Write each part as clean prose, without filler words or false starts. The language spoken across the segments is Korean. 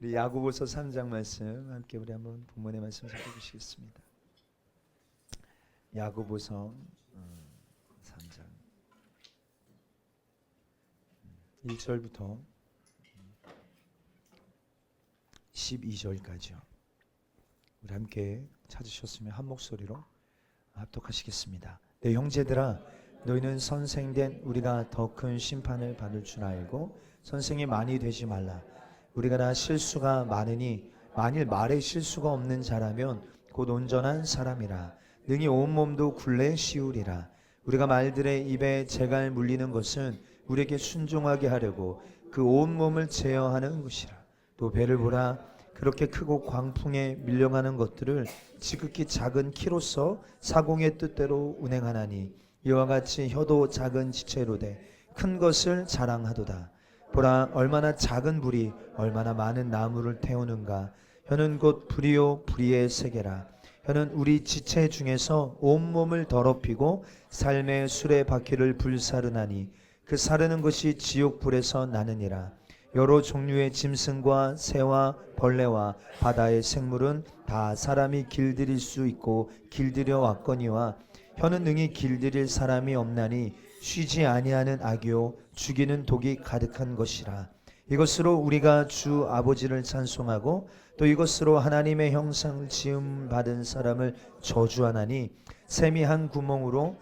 우리 야고보서 3장 말씀 함께 우리 한번 본문의 말씀 살펴보시겠습니다. 야고보서 3장 1절부터 12절까지요. 우리 함께 찾으셨으면 한 목소리로 합독하시겠습니다. 내 형제들아, 너희는 선생된 우리가 더 큰 심판을 받을 줄 알고 선생이 많이 되지 말라. 우리가 다 실수가 많으니 만일 말에 실수가 없는 자라면 곧 온전한 사람이라. 능히 온몸도 굴레 씌우리라. 우리가 말들의 입에 재갈 물리는 것은 우리에게 순종하게 하려고 그 온몸을 제어하는 것이라. 또 배를 보라. 그렇게 크고 광풍에 밀려가는 것들을 지극히 작은 키로서 사공의 뜻대로 운행하나니 이와 같이 혀도 작은 지체로 돼 큰 것을 자랑하도다. 보라, 얼마나 작은 불이 얼마나 많은 나무를 태우는가. 혀는 곧 불이요 불의의 세계라. 혀는 우리 지체 중에서 온몸을 더럽히고 삶의 수레바퀴를 불사르나니 그 사르는 것이 지옥불에서 나느니라. 여러 종류의 짐승과 새와 벌레와 바다의 생물은 다 사람이 길들일 수 있고 길들여 왔거니와 혀는 능히 길들일 사람이 없나니 쉬지 아니하는 악이요 죽이는 독이 가득한 것이라. 이것으로 우리가 주 아버지를 찬송하고 또 이것으로 하나님의 형상을 지음 받은 사람을 저주하나니 샘이 한 구멍으로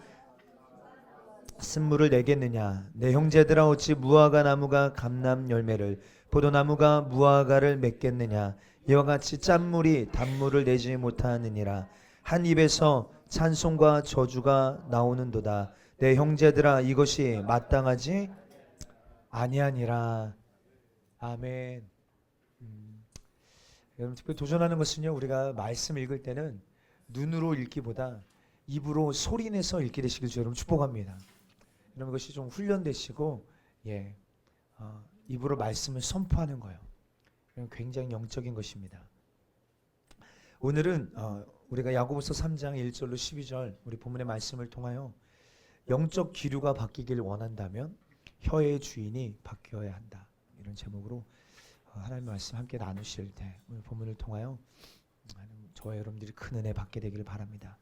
쓴물을 내겠느냐. 내 형제들아, 어찌 무화과 나무가 감람 열매를 포도나무가 무화과를 맺겠느냐. 이와 같이 짠물이 단물을 내지 못하느니라. 한 입에서 찬송과 저주가 나오는도다. 내 형제들아, 이것이 마땅하지 아니하니라. 아멘. 여러분, 특별히 도전하는 것은요, 우리가 말씀 읽을 때는 눈으로 읽기보다 입으로 소리내서 읽게 되시길 여러분 축복합니다. 이런 것이 좀 훈련되시고, 입으로 말씀을 선포하는 거예요. 굉장히 영적인 것입니다. 오늘은 우리가 야고보서 3장 1절로 12절 우리 본문의 말씀을 통하여 영적 기류가 바뀌기를 원한다면 혀의 주인이 바뀌어야 한다. 이런 제목으로 하나님의 말씀 함께 나누실 때 오늘 본문을 통하여 저와 여러분들이 큰 은혜 받게 되기를 바랍니다.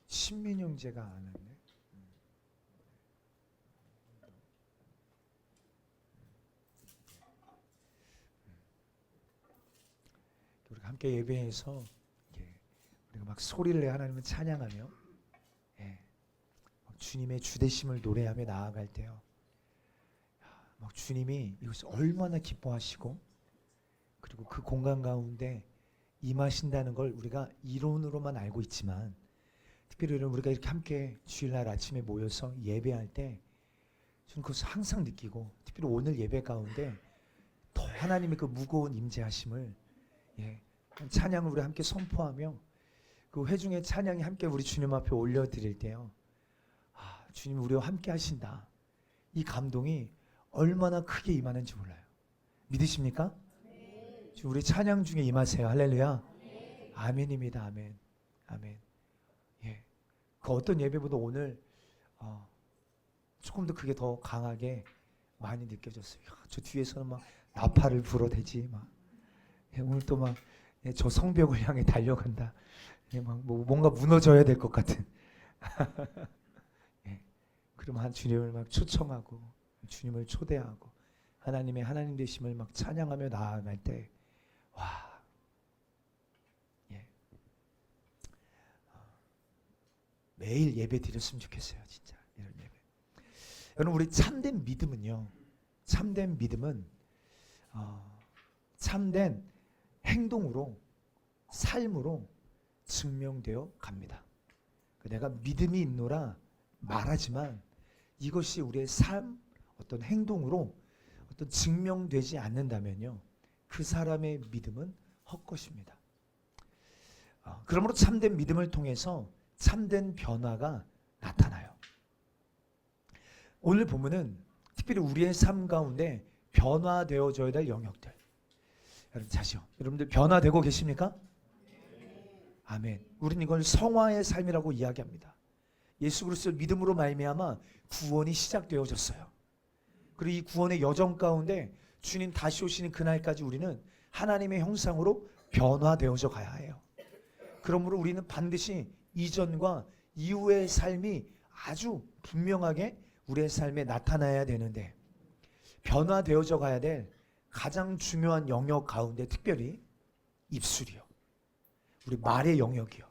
신민 형제가 안 왔네. 우리가 함께 예배해서 우리가 막 소리를 내 하나님을 찬양하며 막 주님의 주되심을 노래하며 나아갈 때요, 막 주님이 이것을 얼마나 기뻐하시고 그리고 그 공간 가운데 임하신다는 걸 우리가 이론으로만 알고 있지만, 특별히 우리가 이렇게 함께 주일날 아침에 모여서 예배할 때 저는 그것을 항상 느끼고, 특별히 오늘 예배 가운데 더 하나님의 그 무거운 임재하심을 찬양을 우리 함께 선포하며 그 회중의 찬양이 함께 우리 주님 앞에 올려드릴 때요, 주님 우리와 함께 하신다, 이 감동이 얼마나 크게 임하는지 몰라요. 믿으십니까? 네. 지금 우리 찬양 중에 임하세요. 할렐루야. 네. 아멘입니다. 아멘. 아멘. 그 어떤 예배보다 오늘 조금 더 그게 더 강하게 많이 느껴졌어요. 저 뒤에서는 막 나팔을 불어대지, 막 오늘 또 막 저 성벽을 향해 달려간다. 막 뭔가 무너져야 될 것 같은. 그럼 한 주님을 막 초청하고 주님을 초대하고 하나님의 하나님 되심을 막 찬양하며 나아갈 때, 와, 매일 예배 드렸으면 좋겠어요. 진짜 이런 예배. 여러분, 우리 참된 믿음은요, 참된 믿음은 참된 행동으로, 삶으로 증명되어 갑니다. 내가 믿음이 있노라 말하지만 이것이 우리의 삶, 어떤 행동으로 어떤 증명되지 않는다면요, 그 사람의 믿음은 헛것입니다. 그러므로 참된 믿음을 통해서 참된 변화가 나타나요. 오늘 본문은 특별히 우리의 삶 가운데 변화되어져야 될 영역들. 여러분, 다시요. 여러분들 변화되고 계십니까? 아멘. 우리는 이걸 성화의 삶이라고 이야기합니다. 예수 그리스도를 믿음으로 말미암아 구원이 시작되어졌어요. 그리고 이 구원의 여정 가운데 주님 다시 오시는 그날까지 우리는 하나님의 형상으로 변화되어져 가야 해요. 그러므로 우리는 반드시 이전과 이후의 삶이 아주 분명하게 우리의 삶에 나타나야 되는데, 변화되어져 가야 될 가장 중요한 영역 가운데 특별히 입술이요, 우리 말의 영역이요,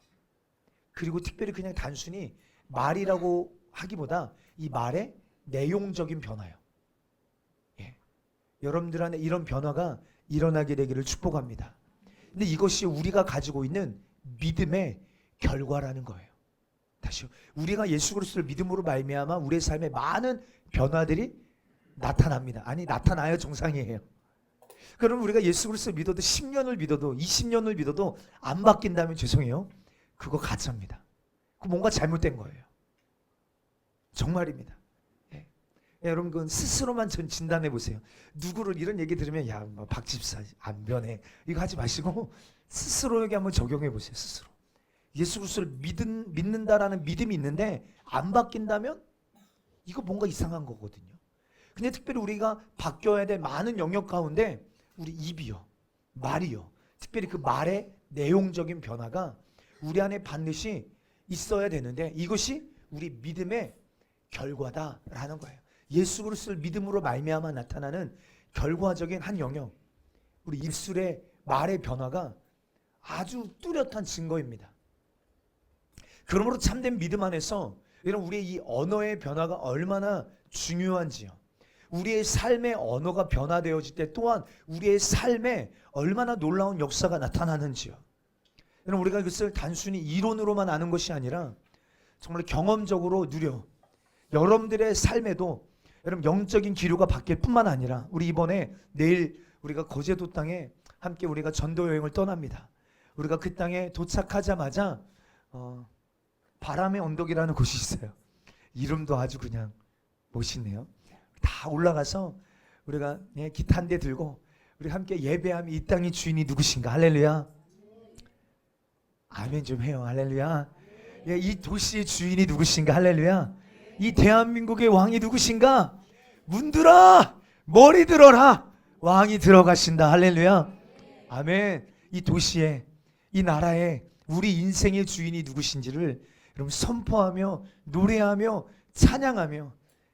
그리고 특별히 그냥 단순히 말이라고 하기보다 이 말의 내용적인 변화요. 예. 여러분들 안에 이런 변화가 일어나게 되기를 축복합니다. 근데 이것이 우리가 가지고 있는 믿음의 결과라는 거예요. 다시요, 우리가 예수 그리스도를 믿음으로 말미암아 우리의 삶에 많은 변화들이 나타납니다. 아니, 나타나야 정상이에요. 그럼 우리가 예수 그리스도를 믿어도 10년을 믿어도 20년을 믿어도 안 바뀐다면 죄송해요, 그거 가짜입니다. 그 뭔가 잘못된 거예요. 정말입니다. 예. 여러분, 그 스스로만 진단해 보세요. 누구를 이런 얘기 들으면 야, 뭐 박 집사 안 변해, 이거 하지 마시고 스스로에게 한번 적용해 보세요. 스스로 예수 그리스도를 믿는다라는 믿음이 있는데 안 바뀐다면 이거 뭔가 이상한 거거든요. 근데 특별히 우리가 바뀌어야 될 많은 영역 가운데 우리 입이요, 말이요, 특별히 그 말의 내용적인 변화가 우리 안에 반드시 있어야 되는데, 이것이 우리 믿음의 결과다라는 거예요. 예수 그리스도를 믿음으로 말미암아 나타나는 결과적인 한 영역, 우리 입술의 말의 변화가 아주 뚜렷한 증거입니다. 그러므로 참된 믿음 안에서 여러분, 우리의 이 언어의 변화가 얼마나 중요한지요, 우리의 삶의 언어가 변화되어질 때 또한 우리의 삶에 얼마나 놀라운 역사가 나타나는지요. 여러분, 우리가 이것을 단순히 이론으로만 아는 것이 아니라 정말 경험적으로 누려 여러분들의 삶에도 여러분 영적인 기류가 바뀔 뿐만 아니라, 우리 이번에 내일 우리가 거제도 땅에 함께 우리가 전도 여행을 떠납니다. 우리가 그 땅에 도착하자마자 바람의 언덕이라는 곳이 있어요. 이름도 아주 그냥 멋있네요. 다 올라가서 우리가 기타 한 대 들고 우리 함께 예배하며 이 땅의 주인이 누구신가, 할렐루야, 아멘 좀 해요, 할렐루야. 예, 이 도시의 주인이 누구신가, 할렐루야. 이 대한민국의 왕이 누구신가, 문들아 머리 들어라, 왕이 들어가신다, 할렐루야, 아멘. 이 도시에, 이 나라에 우리 인생의 주인이 누구신지를 여러분 선포하며 노래하며 찬양하며,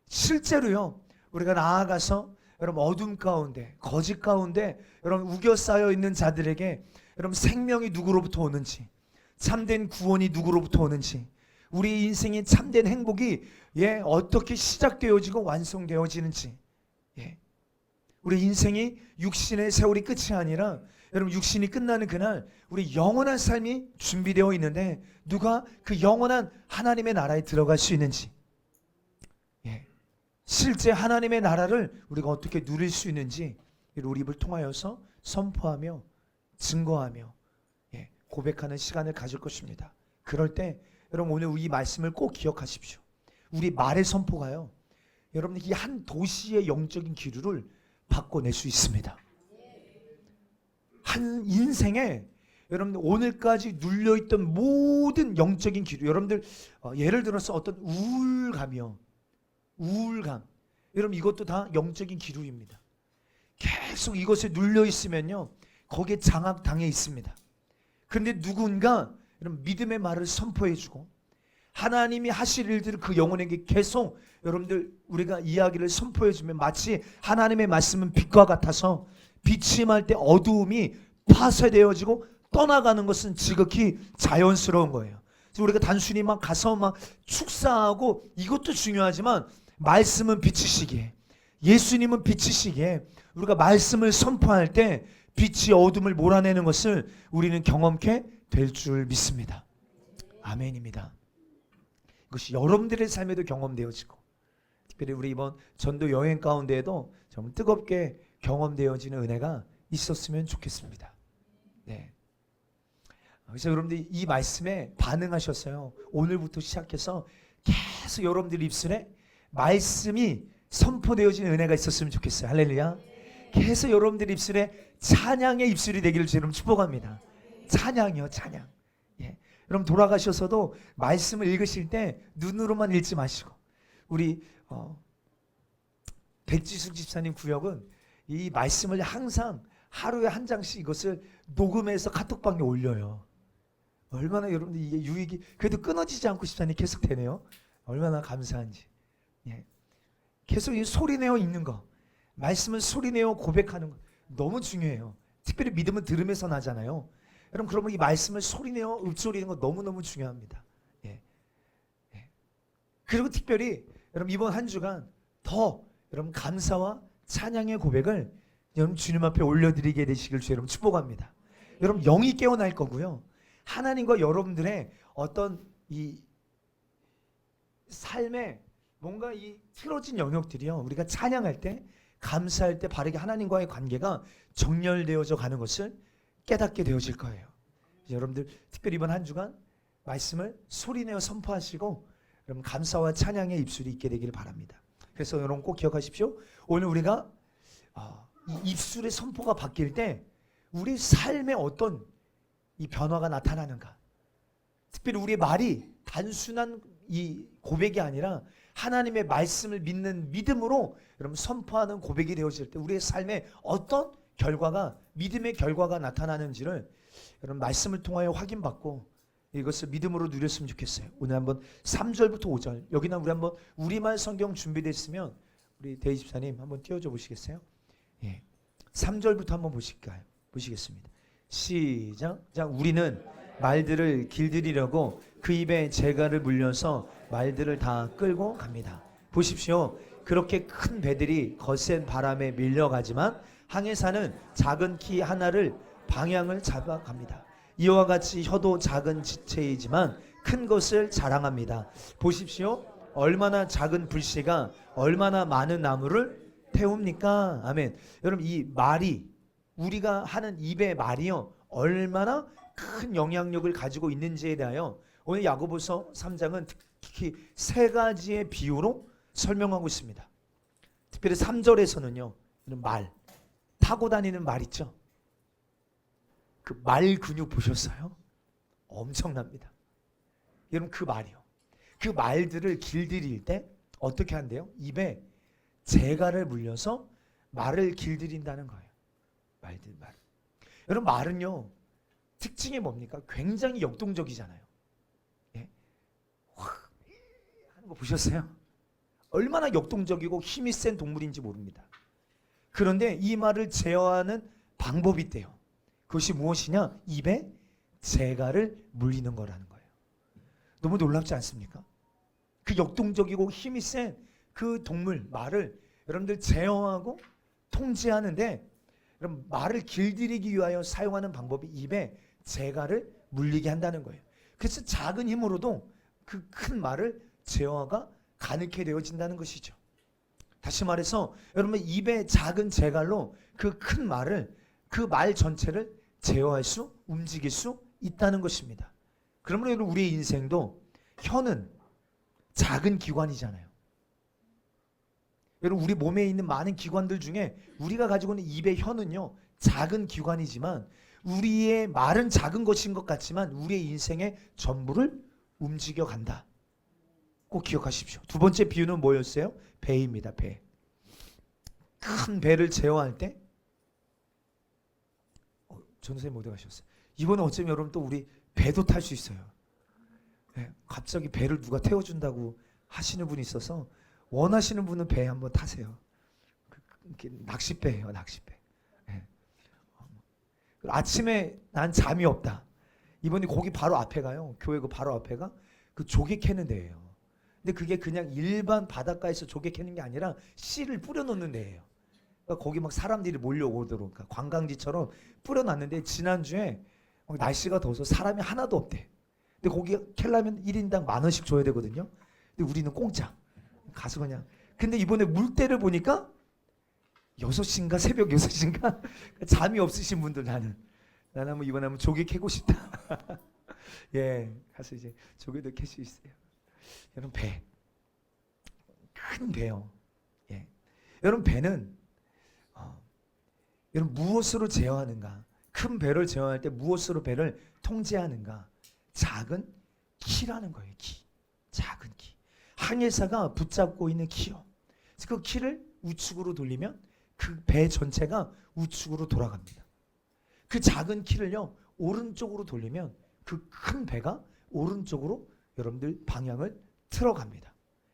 실제로요 우리가 나아가서 여러분 어둠 가운데, 거짓 가운데 여러분 우겨 쌓여 있는 자들에게 여러분 생명이 누구로부터 오는지, 참된 구원이 누구로부터 오는지, 우리 인생의 참된 행복이 어떻게 시작되어지고 완성되어지는지, 우리 인생이 육신의 세월이 끝이 아니라 여러분 육신이 끝나는 그날 우리 영원한 삶이 준비되어 있는데, 누가 그 영원한 하나님의 나라에 들어갈 수 있는지, 실제 하나님의 나라를 우리가 어떻게 누릴 수 있는지 우리 입을 통하여서 선포하며 증거하며 고백하는 시간을 가질 것입니다. 그럴 때 여러분, 오늘 이 말씀을 꼭 기억하십시오. 우리 말의 선포가요 여러분 이 한 도시의 영적인 기류를 바꿔낼 수 있습니다. 한 인생에 여러분 오늘까지 눌려있던 모든 영적인 기류, 여러분들 예를 들어서 어떤 우울감, 여러분 이것도 다 영적인 기류입니다. 계속 이것에 눌려 있으면요 거기에 장악당해 있습니다. 그런데 누군가 여러분 믿음의 말을 선포해주고 하나님이 하실 일들을 그 영혼에게 계속 여러분들 우리가 이야기를 선포해주면, 마치 하나님의 말씀은 빛과 같아서 빛이 말 때 어두움이 파쇄되어지고 떠나가는 것은 지극히 자연스러운 거예요. 그래서 우리가 단순히 막 가서 막 축사하고 이것도 중요하지만, 말씀은 빛이시기에, 예수님은 빛이시기에 우리가 말씀을 선포할 때 빛이 어둠을 몰아내는 것을 우리는 경험케 될 줄 믿습니다. 아멘입니다. 이것이 여러분들의 삶에도 경험되어지고, 특별히 우리 이번 전도 여행 가운데에도 정말 뜨겁게 경험되어지는 은혜가 있었으면 좋겠습니다. 네. 그래서 여러분들이 이 말씀에 반응하셨어요. 오늘부터 시작해서 계속 여러분들 입술에 말씀이 선포되어지는 은혜가 있었으면 좋겠어요. 할렐루야. 계속 여러분들 입술에 찬양의 입술이 되기를 주님 축복합니다. 찬양이요, 찬양. 여러분 돌아가셔서도 말씀을 읽으실 때 눈으로만 읽지 마시고 우리 백지숙 집사님 구역은 이 말씀을 항상 하루에 한 장씩 이것을 녹음해서 카톡방에 올려요. 얼마나 여러분들 이게 유익이 그래도 끊어지지 않고 집사님 계속 되네요. 얼마나 감사한지. 예. 계속 이 소리내어 읽는 거, 말씀을 소리내어 고백하는 거 너무 중요해요. 특별히 믿음은 들음에서 나잖아요. 여러분 그러면 이 말씀을 소리내어 읊조리는 거 너무너무 중요합니다. 예. 예. 그리고 특별히 여러분 이번 한 주간 더 여러분 감사와 찬양의 고백을 여러분 주님 앞에 올려드리게 되시길 주 여러분 축복합니다. 여러분 영이 깨어날 거고요. 하나님과 여러분들의 어떤 이 삶에 뭔가 이 틀어진 영역들이요. 우리가 찬양할 때 감사할 때 바르게 하나님과의 관계가 정렬되어져 가는 것을 깨닫게 되어질 거예요. 여러분들 특별히 이번 한 주간 말씀을 소리내어 선포하시고 여러분 감사와 찬양의 입술이 있게 되기를 바랍니다. 그래서 여러분 꼭 기억하십시오. 오늘 우리가 이 입술의 선포가 바뀔 때 우리 삶에 어떤 이 변화가 나타나는가. 특별히 우리의 말이 단순한 이 고백이 아니라 하나님의 말씀을 믿는 믿음으로 여러분 선포하는 고백이 되어질 때 우리의 삶에 어떤 결과가 믿음의 결과가 나타나는지를 여러분 말씀을 통하여 확인받고 이것을 믿음으로 누렸으면 좋겠어요. 오늘 한번 3절부터 5절 여기나 우리 한번 우리말 성경 준비됐으면 우리 대희 집사님 한번 띄워줘 보시겠어요? 예. 3절부터 한번 보실까요? 보시겠습니다. 시작. 자, 우리는 말들을 길들이려고 그 입에 재갈을 물려서 말들을 다 끌고 갑니다. 보십시오. 그렇게 큰 배들이 거센 바람에 밀려가지만 항해사는 작은 키 하나를 방향을 잡아갑니다. 이와 같이 혀도 작은 지체이지만 큰 것을 자랑합니다. 보십시오. 얼마나 작은 불씨가 얼마나 많은 나무를 태웁니까? 아멘. 여러분 이 말이 우리가 하는 입의 말이요 얼마나 큰 영향력을 가지고 있는지에 대하여 오늘 야고보서 3장은 특히 세 가지의 비유로 설명하고 있습니다. 특별히 3절에서는요 말 타고 다니는 말 있죠. 그 말 근육 보셨어요? 엄청납니다. 여러분 그 말이요. 그 말들을 길들일 때 어떻게 한대요? 입에 재갈을 물려서 말을 길들인다는 거예요. 말. 여러분 말은요 특징이 뭡니까? 굉장히 역동적이잖아요. 예? 확 하는 거 보셨어요? 얼마나 역동적이고 힘이 센 동물인지 모릅니다. 그런데 이 말을 제어하는 방법이 있대요. 그것이 무엇이냐? 입에 재갈을 물리는 거라는 거예요. 너무 놀랍지 않습니까? 그 역동적이고 힘이 센 그 동물 말을 여러분들 제어하고 통제하는데 여러분 말을 길들이기 위하여 사용하는 방법이 입에 재갈을 물리게 한다는 거예요. 그래서 작은 힘으로도 그 큰 말을 제어가 가능케 되어진다는 것이죠. 다시 말해서 여러분 입에 작은 재갈로 그 큰 말을 그 말 전체를 제어할 수 움직일 수 있다는 것입니다. 그러므로 여러분 우리의 인생도 혀는 작은 기관이잖아요. 여러분 우리 몸에 있는 많은 기관들 중에 우리가 가지고 있는 입의 혀는요 작은 기관이지만 우리의 말은 작은 것인 것 같지만 우리의 인생의 전부를 움직여 간다. 꼭 기억하십시오. 두 번째 비유는 뭐였어요? 배입니다. 배. 큰 배를 제어할 때 전선생님 어디 가셨어요? 이번에 어쩌면 여러분 또 우리 배도 탈 수 있어요. 네, 갑자기 배를 누가 태워준다고 하시는 분이 있어서 원하시는 분은 배 한번 타세요. 낚싯배예요. 낚싯배. 네. 아침에 난 잠이 없다. 이번에 거기 바로 앞에 가요. 교회 그 바로 앞에가 그 조개 캐는 데예요. 근데 그게 그냥 일반 바닷가에서 조개 캐는 게 아니라 씨를 뿌려놓는 데예요. 그러니까 거기 막 사람들이 몰려오도록 그러니까 관광지처럼 뿌려놨는데 지난주에 막 날씨가 더워서 사람이 하나도 없대. 근데 거기 캐려면 1인당 10,000원씩 줘야 되거든요. 근데 우리는 공짜. 가서 그냥. 근데 이번에 물때를 보니까 6시인가 새벽 6시인가 잠이 없으신 분들 나는 한번 이번에 한번 조개 캐고 싶다. 예, 가서 이제 조개도 캘 수 있어요. 여러분 배. 큰 배요. 예. 여러분 배는 여러분 무엇으로 제어하는가? 큰 배를 제어할 때 무엇으로 배를 통제하는가? 작은 키라는 거예요. 키. 작은 키. 항해사가 붙잡고 있는 키요. 그 키를 우측으로 돌리면 그 배 전체가 우측으로 돌아갑니다. 그 작은 키를요, 오른쪽으로 돌리면 그 큰 배가 오른쪽으로 여러분들 방향을 틀어갑니다.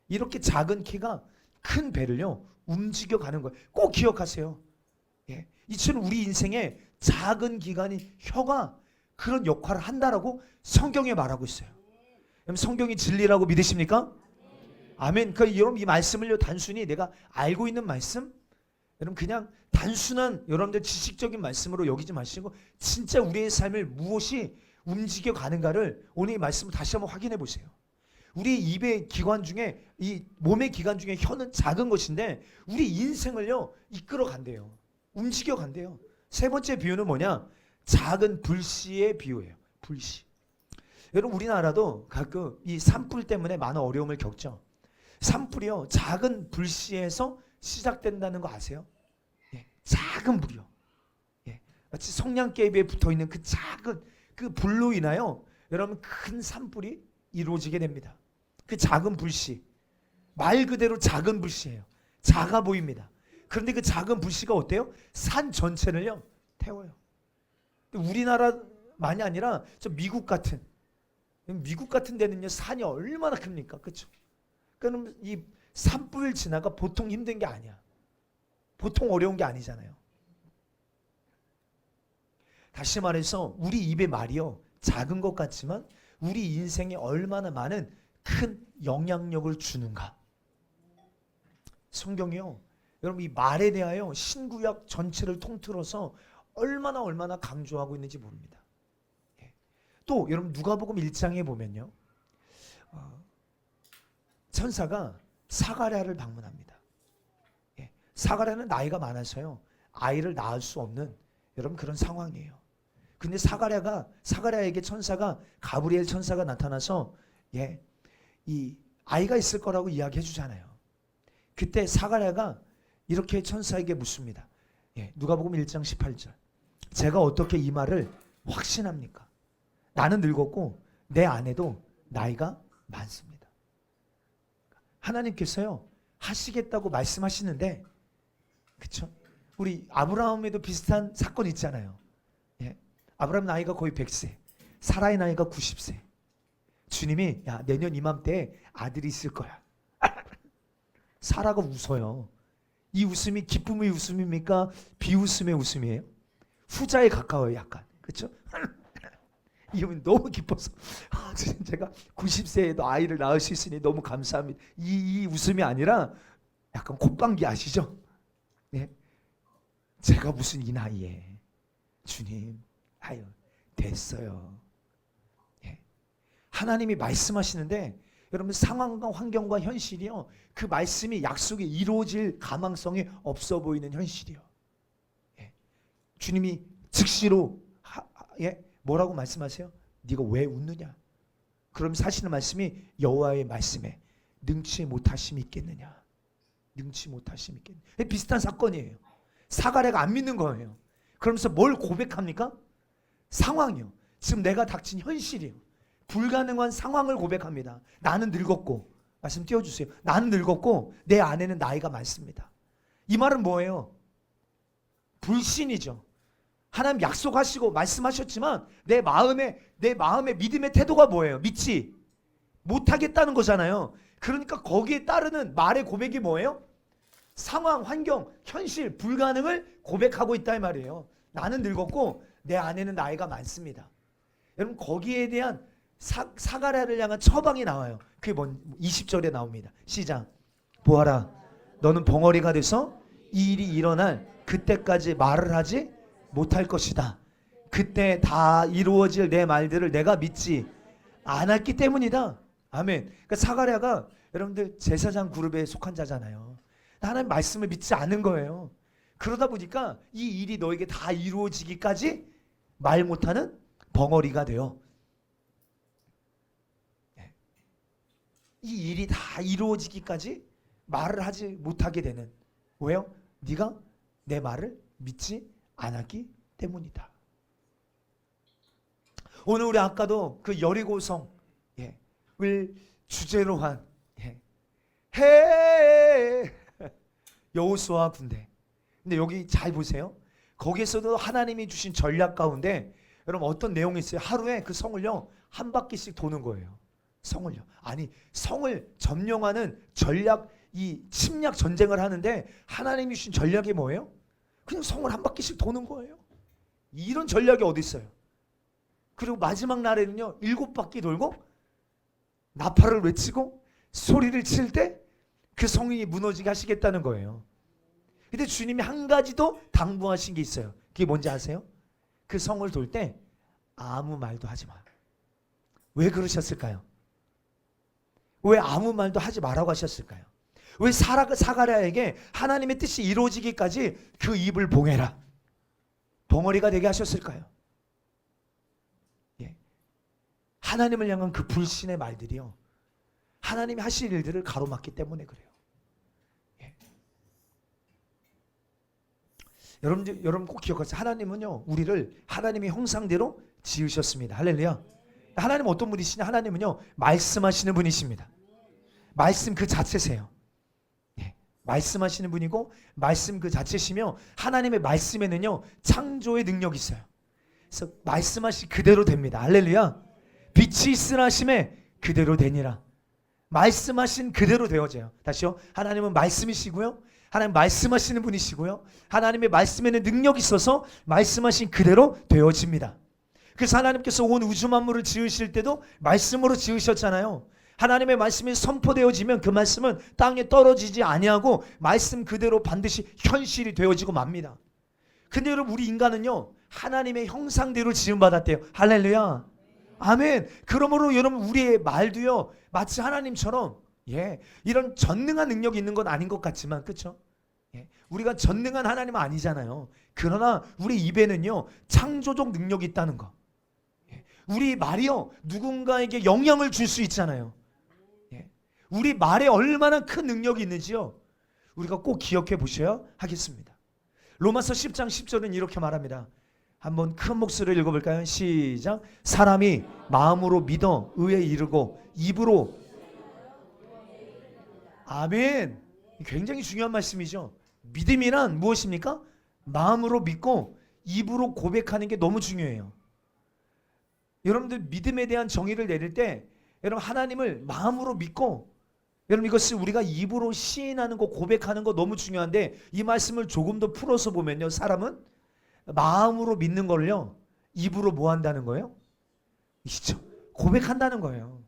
이렇게 작은 키가 큰 배를요, 움직여 가는 거예요. 꼭 기억하세요. 예. 이처럼 우리 인생에 작은 기관인 혀가 그런 역할을 한다라고 성경에 말하고 있어요. 그럼 성경이 진리라고 믿으십니까? 아멘. 그러니까 여러분 이 말씀을요, 단순히 내가 알고 있는 말씀, 여러분 그냥 단순한 여러분들 지식적인 말씀으로 여기지 마시고 진짜 우리의 삶을 무엇이 움직여 가는가를 오늘 이 말씀을 다시 한번 확인해 보세요. 우리 입의 기관 중에, 이 몸의 기관 중에 혀는 작은 것인데 우리 인생을요 이끌어 간대요. 움직여 간대요. 세 번째 비유는 뭐냐? 작은 불씨의 비유예요. 불씨. 여러분 우리나라도 가끔 이 산불 때문에 많은 어려움을 겪죠. 산불이요, 작은 불씨에서 시작된다는 거 아세요? 예, 작은 불이요. 예, 마치 성냥개비에 붙어 있는 그 작은 그 불로 인하여 여러분 큰 산불이 이루어지게 됩니다. 그 작은 불씨, 말 그대로 작은 불씨예요. 작아 보입니다. 그런데 그 작은 불씨가 어때요? 산 전체를요 태워요. 우리나라만이 아니라 저 미국 같은 데는요 산이 얼마나 큽니까, 그렇죠? 그럼 이 산불 진화가 보통 힘든 게 아니야. 보통 어려운 게 아니잖아요. 다시 말해서 우리 입의 말이요, 작은 것 같지만 우리 인생에 얼마나 많은 큰 영향력을 주는가. 성경이요, 여러분 이 말에 대하여 신구약 전체를 통틀어서 얼마나 강조하고 있는지 모릅니다. 예. 또 여러분 누가복음 1장에 보면요, 천사가 사가랴를 방문합니다. 예. 사가랴는 나이가 많아서요 아이를 낳을 수 없는 여러분 그런 상황이에요. 근데 사가랴에게 천사가, 가브리엘 천사가 나타나서 예, 이 아이가 있을 거라고 이야기해 주잖아요. 그때 사가랴가 이렇게 천사에게 묻습니다. 예, 누가복음 1장 18절. 제가 어떻게 이 말을 확신합니까? 나는 늙었고 내 아내도 나이가 많습니다. 하나님께서요 하시겠다고 말씀하시는데, 그렇죠? 우리 아브라함에도 비슷한 사건 있잖아요. 예, 아브라함 나이가 거의 100세, 사라의 나이가 90세. 주님이 야 내년 이맘때에 아들이 있을 거야. 사라가 웃어요. 이 웃음이 기쁨의 웃음입니까? 비웃음의 웃음이에요? 후자에 가까워요, 약간. 그렇죠? 이분 너무 기뻐서 제가 90세에도 아이를 낳을 수 있으니 너무 감사합니다. 이 웃음이 아니라 약간 콧방귀 아시죠? 네? 제가 무슨 이 나이에 주님, 아유 됐어요. 예. 하나님이 말씀하시는데 여러분 상황과 환경과 현실이요, 그 말씀이 약속이 이루어질 가망성이 없어 보이는 현실이요. 예. 주님이 즉시로 예? 뭐라고 말씀하세요? 네가 왜 웃느냐? 그럼 사시는 말씀이 여호와의 말씀에 능치 못하심이 있겠느냐? 능치 못하심이 있겠느냐? 비슷한 사건이에요. 사가랴가 안 믿는 거예요. 그러면서 뭘 고백합니까? 상황이요. 지금 내가 닥친 현실이요. 불가능한 상황을 고백합니다. 나는 늙었고, 말씀 띄워주세요. 나는 늙었고 내 아내는 나이가 많습니다. 이 말은 뭐예요? 불신이죠. 하나님 약속하시고 말씀하셨지만 내 마음의 믿음의 태도가 뭐예요? 믿지 못하겠다는 거잖아요. 그러니까 거기에 따르는 말의 고백이 뭐예요? 상황, 환경, 현실, 불가능을 고백하고 있다 이 말이에요. 나는 늙었고 내 아내는 나이가 많습니다. 여러분 거기에 대한 사가랴를 향한 처방이 나와요. 그게 20절에 나옵니다. 시작. 보아라, 너는 벙어리가 돼서 이 일이 일어날 그때까지 말을 하지 못할 것이다. 그때 다 이루어질 내 말들을 내가 믿지 않았기 때문이다. 아멘. 그러니까 사가랴가 여러분들 제사장 그룹에 속한 자잖아요. 하나님 말씀을 믿지 않은 거예요. 그러다 보니까 이 일이 너에게 다 이루어지기까지 말 못하는 벙어리가 돼요. 이 일이 다 이루어지기까지 말을 하지 못하게 되는, 왜요? 네가 내 말을 믿지 않았기 때문이다. 오늘 우리 아까도 그 여리고성 을 주제로 한 해 여호수아 군대. 근데 여기 잘 보세요. 거기에서도 하나님이 주신 전략 가운데 여러분 어떤 내용이 있어요? 하루에 그 성을요 한 바퀴씩 도는 거예요. 성을요. 아니 성을 점령하는 전략, 이 침략 전쟁을 하는데 하나님이 주신 전략이 뭐예요? 그냥 성을 한 바퀴씩 도는 거예요. 이런 전략이 어디 있어요? 그리고 마지막 날에는요 7바퀴 돌고 나팔을 외치고 소리를 칠 때 그 성이 무너지게 하시겠다는 거예요. 근데 주님이 한 가지 더 당부하신 게 있어요. 그게 뭔지 아세요? 그 성을 돌 때 아무 말도 하지 마. 왜 그러셨을까요? 왜 아무 말도 하지 말라고 하셨을까요? 왜 사가랴에게 하나님의 뜻이 이루어지기까지 그 입을 봉해라, 벙어리가 되게 하셨을까요? 하나님을 향한 그 불신의 말들이요 하나님이 하실 일들을 가로막기 때문에 그래요. 여러분 꼭 기억하세요. 하나님은요 우리를 하나님의 형상대로 지으셨습니다. 할렐루야. 하나님은 어떤 분이시냐? 하나님은요 말씀하시는 분이십니다. 말씀 그 자체세요. 말씀하시는 분이고 말씀 그 자체시며 하나님의 말씀에는요 창조의 능력이 있어요. 그래서 말씀하시 그대로 됩니다. 할렐루야. 빛이 있으라 하심에 그대로 되니라. 말씀하신 그대로 되어져요. 다시요. 하나님은 말씀이시고요. 하나님 말씀하시는 분이시고요. 하나님의 말씀에는 능력이 있어서 말씀하신 그대로 되어집니다. 그래서 하나님께서 온 우주 만물을 지으실 때도 말씀으로 지으셨잖아요. 하나님의 말씀이 선포되어지면 그 말씀은 땅에 떨어지지 아니하고 말씀 그대로 반드시 현실이 되어지고 맙니다. 근데 여러분 우리 인간은요 하나님의 형상대로 지음받았대요. 할렐루야. 아멘. 그러므로 여러분 우리의 말도요 마치 하나님처럼 이런 전능한 능력이 있는 건 아닌 것 같지만 그렇죠? 우리가 전능한 하나님은 아니잖아요. 그러나 우리 입에는요 창조적 능력이 있다는 거. 우리 말이요 누군가에게 영향을 줄 수 있잖아요. 우리 말에 얼마나 큰 능력이 있는지요 우리가 꼭 기억해 보셔야 하겠습니다. 로마서 10장 10절은 이렇게 말합니다. 한번 큰 목소리로 읽어볼까요? 시작. 사람이 마음으로 믿어 의에 이르고 입으로. 아멘. 굉장히 중요한 말씀이죠. 믿음이란 무엇입니까? 마음으로 믿고 입으로 고백하는 게 너무 중요해요. 여러분들 믿음에 대한 정의를 내릴 때 여러분 하나님을 마음으로 믿고 여러분 이것을 우리가 입으로 시인하는 거 고백하는 거 너무 중요한데 이 말씀을 조금 더 풀어서 보면요 사람은 마음으로 믿는 걸요 입으로 뭐 한다는 거예요? 있죠. 고백한다는 거예요.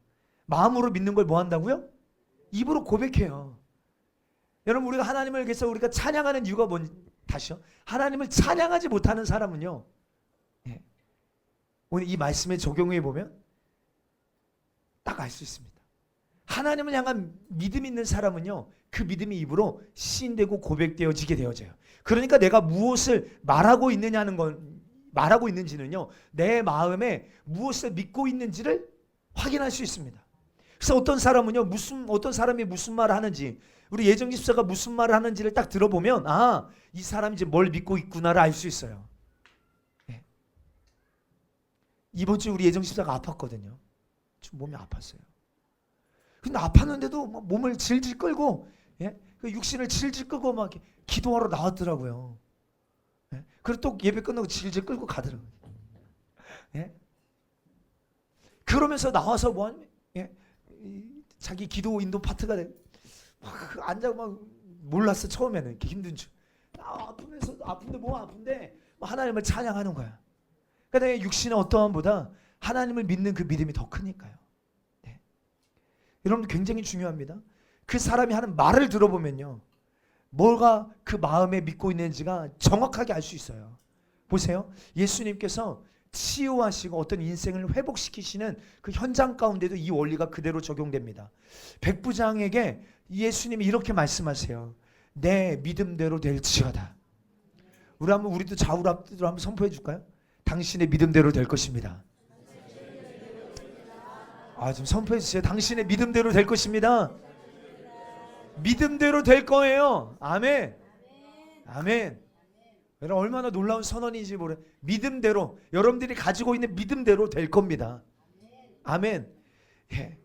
마음으로 믿는 걸 뭐 한다고요? 입으로 고백해요. 여러분 우리가 하나님을 위해서 우리가 찬양하는 이유가 뭔지 다시요. 하나님을 찬양하지 못하는 사람은요 오늘 이 말씀에 적용해 보면 딱 알 수 있습니다. 하나님을 향한 믿음 있는 사람은요 그 믿음이 입으로 시인되고 고백되어지게 되어져요. 그러니까 내가 무엇을 말하고 있는지는요 내 마음에 무엇을 믿고 있는지를 확인할 수 있습니다. 그래서 어떤 사람은요 어떤 사람이 무슨 말을 하는지 우리 예정 집사가 무슨 말을 하는지를 딱 들어보면 이 사람이 이제 뭘 믿고 있구나를 알 수 있어요. 이번 주 우리 예정 집사가 아팠거든요. 좀 몸이 아팠어요. 근데 아팠는데도 막 몸을 질질 끌고 그 육신을 질질 끌고 막 기도하러 나왔더라고요. 그리고 또 예배 끝나고 질질 끌고 가더라고요. 그러면서 나와서 뭐 하냐면 자기 기도 인도 파트가 막 앉아 막 몰랐어. 처음에는 이렇게 힘든 줄. 아프면서 아픈데 뭐 아픈데 하나님을 찬양하는 거야. 그러니까 내 육신의 어떠함보다 하나님을 믿는 그 믿음이 더 크니까요. 여러분 굉장히 중요합니다. 그 사람이 하는 말을 들어보면요 뭐가 그 마음에 믿고 있는지가 정확하게 알 수 있어요. 보세요. 예수님께서 치유하시고 어떤 인생을 회복시키시는 그 현장 가운데도 이 원리가 그대로 적용됩니다. 백부장에게 예수님이 이렇게 말씀하세요. 내 믿음대로 될지어다. 우리도 좌우랍으로 한번 선포해 줄까요? 당신의 믿음대로 될 것입니다. 좀 선포해 주세요. 당신의 믿음대로 될 것입니다. 믿음대로 될 거예요. 아멘. 아멘. 여러분 얼마나 놀라운 선언인지 모르. 믿음대로 여러분들이 가지고 있는 믿음대로 될 겁니다. 아멘. 예.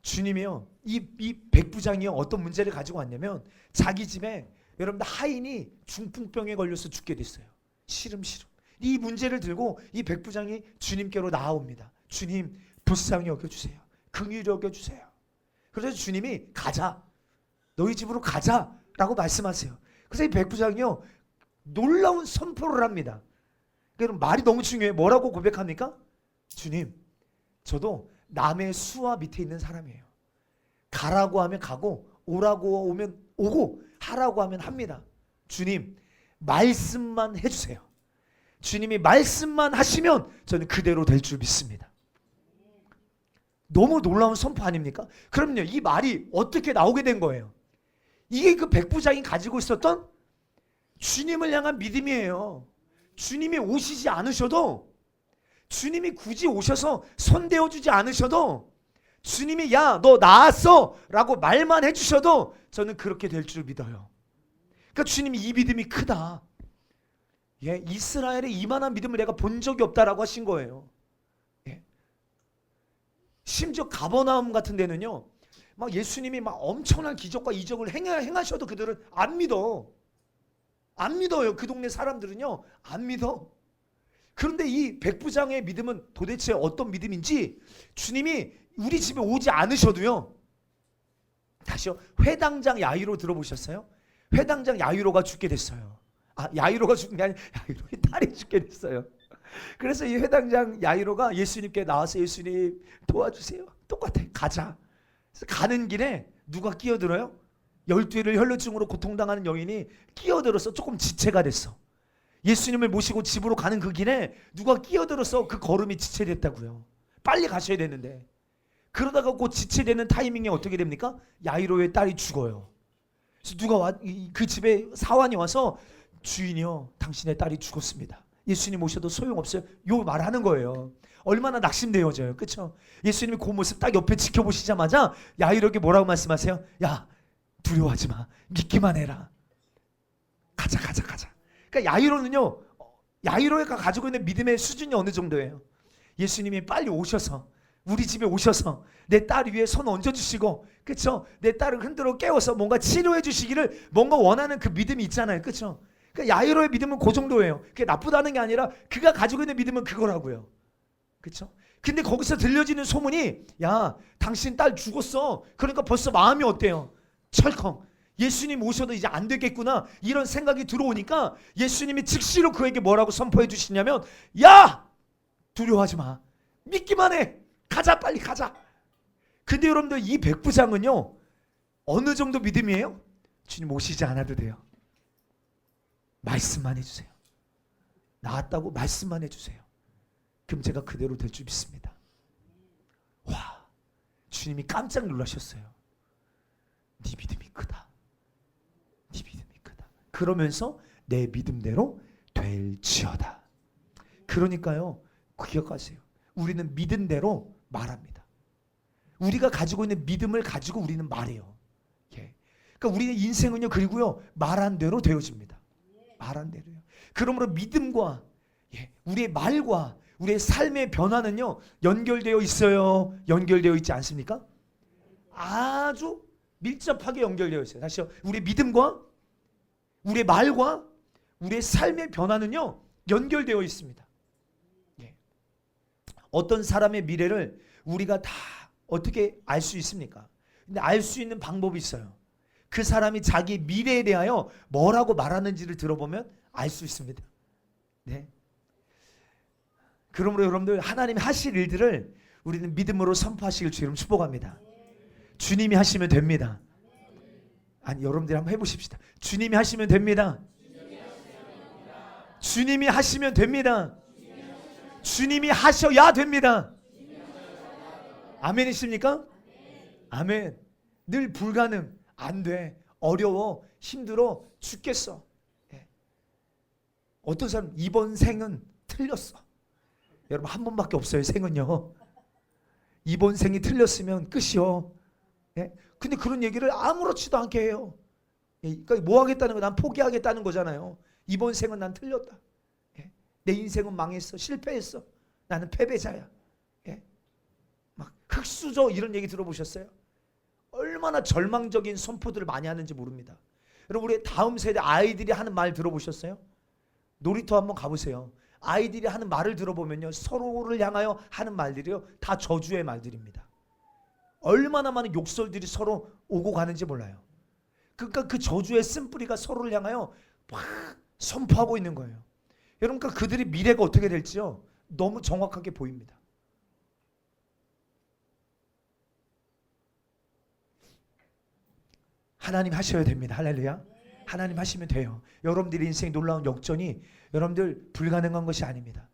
주님이요 이 백부장이요 어떤 문제를 가지고 왔냐면 자기 집에 여러분들 하인이 중풍병에 걸려서 죽게 됐어요. 시름시름. 이 문제를 들고 이 백부장이 주님께로 나아옵니다. 주님 불쌍히 여겨주세요. 긍휼히 여겨주세요. 그래서 주님이 가자. 너희 집으로 가자라고 말씀하세요. 그래서 이 백부장이요 놀라운 선포를 합니다. 그럼 말이 너무 중요해요. 뭐라고 고백합니까? 주님 저도 남의 수와 밑에 있는 사람이에요. 가라고 하면 가고 오라고 오면 오고 하라고 하면 합니다. 주님 말씀만 해주세요. 주님이 말씀만 하시면 저는 그대로 될 줄 믿습니다. 너무 놀라운 선포 아닙니까? 그럼요 이 말이 어떻게 나오게 된 거예요? 이게 그 백부장이 가지고 있었던 주님을 향한 믿음이에요. 주님이 오시지 않으셔도 주님이 굳이 오셔서 손대어주지 않으셔도 주님이 야 너 나았어 라고 말만 해주셔도 저는 그렇게 될 줄 믿어요. 그러니까 주님이 이 믿음이 크다. 예, 이스라엘에 이만한 믿음을 내가 본 적이 없다라고 하신 거예요. 예. 심지어 가버나움 같은 데는요 막 예수님이 막 엄청난 기적과 이적을 행하셔도 그들은 안 믿어. 안 믿어요. 그 동네 사람들은요 안 믿어. 그런데 이 백부장의 믿음은 도대체 어떤 믿음인지 주님이 우리 집에 오지 않으셔도요. 다시요. 회당장 야이로 들어보셨어요? 회당장 야이로가 죽게 됐어요. 아 야이로가 죽은 게 아니라 야이로의 딸이 죽게 됐어요. 그래서 이 회당장 야이로가 예수님께 나와서 예수님 도와주세요. 똑같아. 가자. 그래서 가는 길에 누가 끼어들어요? 12를 혈루증으로 고통당하는 여인이 끼어들어서 조금 지체가 됐어. 예수님을 모시고 집으로 가는 그 길에 누가 끼어들어서 그 걸음이 지체됐다고요. 빨리 가셔야 되는데 그러다가 그 지체되는 타이밍에 어떻게 됩니까? 야이로의 딸이 죽어요. 그래서 누가 그 집에 사환이 와서 주인이요 당신의 딸이 죽었습니다. 예수님 오셔도 소용없어요. 요 말하는 거예요. 얼마나 낙심되어져요. 그렇죠? 예수님이 그 모습 딱 옆에 지켜보시자마자 야이로에게 뭐라고 말씀하세요? 야 두려워하지 마. 믿기만 해라. 가자. 그러니까 야이로가 가지고 있는 믿음의 수준이 어느 정도예요? 예수님이 빨리 오셔서 우리 집에 오셔서 내 딸 위에 손 얹어주시고 그렇죠? 내 딸을 흔들어 깨워서 뭔가 치료해 주시기를 뭔가 원하는 그 믿음이 있잖아요. 그렇죠? 그러니까 야이로의 믿음은 그 정도예요. 그게 나쁘다는 게 아니라 그가 가지고 있는 믿음은 그거라고요. 그렇죠? 근데 거기서 들려지는 소문이 야 당신 딸 죽었어. 그러니까 벌써 마음이 어때요? 철컹. 예수님 오셔도 이제 안 되겠구나 이런 생각이 들어오니까 예수님이 즉시로 그에게 뭐라고 선포해 주시냐면 야 두려워하지 마. 믿기만 해. 가자 빨리 가자. 근데 여러분들 이 백부장은요 어느 정도 믿음이에요? 주님 오시지 않아도 돼요. 말씀만 해주세요. 나았다고 말씀만 해주세요. 그럼 제가 그대로 될 줄 믿습니다. 와 주님이 깜짝 놀라셨어요. 네 믿음이 크다. 네 믿음이 크다. 그러면서 내 믿음대로 될지어다. 그러니까요 기억하세요. 우리는 믿은 대로 말합니다. 우리가 가지고 있는 믿음을 가지고 우리는 말해요. 예. 그러니까 우리의 인생은요 그리고요 말한 대로 되어집니다. 말한 대로요. 그러므로 믿음과 우리의 말과 우리의 삶의 변화는요 연결되어 있어요. 연결되어 있지 않습니까? 아주 밀접하게 연결되어 있어요. 다시요. 우리의 믿음과 우리의 말과 우리의 삶의 변화는요 연결되어 있습니다. 어떤 사람의 미래를 우리가 다 어떻게 알 수 있습니까? 근데 알 수 있는 방법이 있어요. 그 사람이 자기 미래에 대하여 뭐라고 말하는지를 들어보면 알 수 있습니다. 네. 그러므로 여러분들 하나님이 하실 일들을 우리는 믿음으로 선포하시길 주님 축복합니다. 주님이 하시면 됩니다. 아니 여러분들이 한번 해보십시다. 주님이 하시면 됩니다. 주님이 하시면 됩니다. 주님이 하셔야 됩니다. 아멘이십니까? 아멘. 늘 불가능, 안 돼, 어려워, 힘들어, 죽겠어. 어떤 사람 이번 생은 틀렸어. 여러분 한 번밖에 없어요. 생은요. 이번 생이 틀렸으면 끝이요. 근데 그런 얘기를 아무렇지도 않게 해요. 그러니까 뭐 하겠다는 거, 난 포기하겠다는 거잖아요. 이번 생은 난 틀렸다. 예. 내 인생은 망했어. 실패했어. 나는 패배자야. 예. 막 흙수저 이런 얘기 들어보셨어요? 얼마나 절망적인 선포들을 많이 하는지 모릅니다. 여러분, 우리 다음 세대 아이들이 하는 말 들어보셨어요? 놀이터 한번 가보세요. 아이들이 하는 말을 들어보면요, 서로를 향하여 하는 말들이요, 다 저주의 말들입니다. 얼마나 많은 욕설들이 서로 오고 가는지 몰라요. 그러니까 그 저주의 쓴뿌리가 서로를 향하여 막 선포하고 있는 거예요. 여러분, 그러니까 그들의 미래가 어떻게 될지요, 너무 정확하게 보입니다. 하나님 하셔야 됩니다. 할렐루야. 하나님 하시면 돼요. 여러분들의 인생 놀라운 역전이 여러분들 불가능한 것이 아닙니다.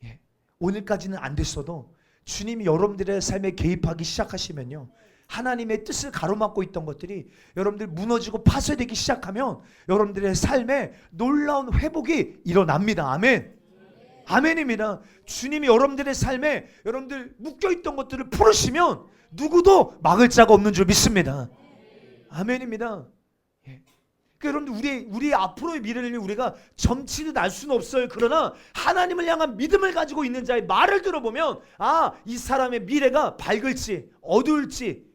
예. 오늘까지는 안 됐어도 주님이 여러분들의 삶에 개입하기 시작하시면요, 하나님의 뜻을 가로막고 있던 것들이 여러분들 무너지고 파쇄되기 시작하면 여러분들의 삶에 놀라운 회복이 일어납니다. 아멘. 아멘입니다. 주님이 여러분들의 삶에 여러분들 묶여있던 것들을 풀으시면 누구도 막을 자가 없는 줄 믿습니다. 아멘입니다. 예. 그러니까 여러분들 우리 앞으로의 미래를 우리가 점치듯 알 수는 없어요. 그러나 하나님을 향한 믿음을 가지고 있는 자의 말을 들어보면, 아, 이 사람의 미래가 밝을지 어두울지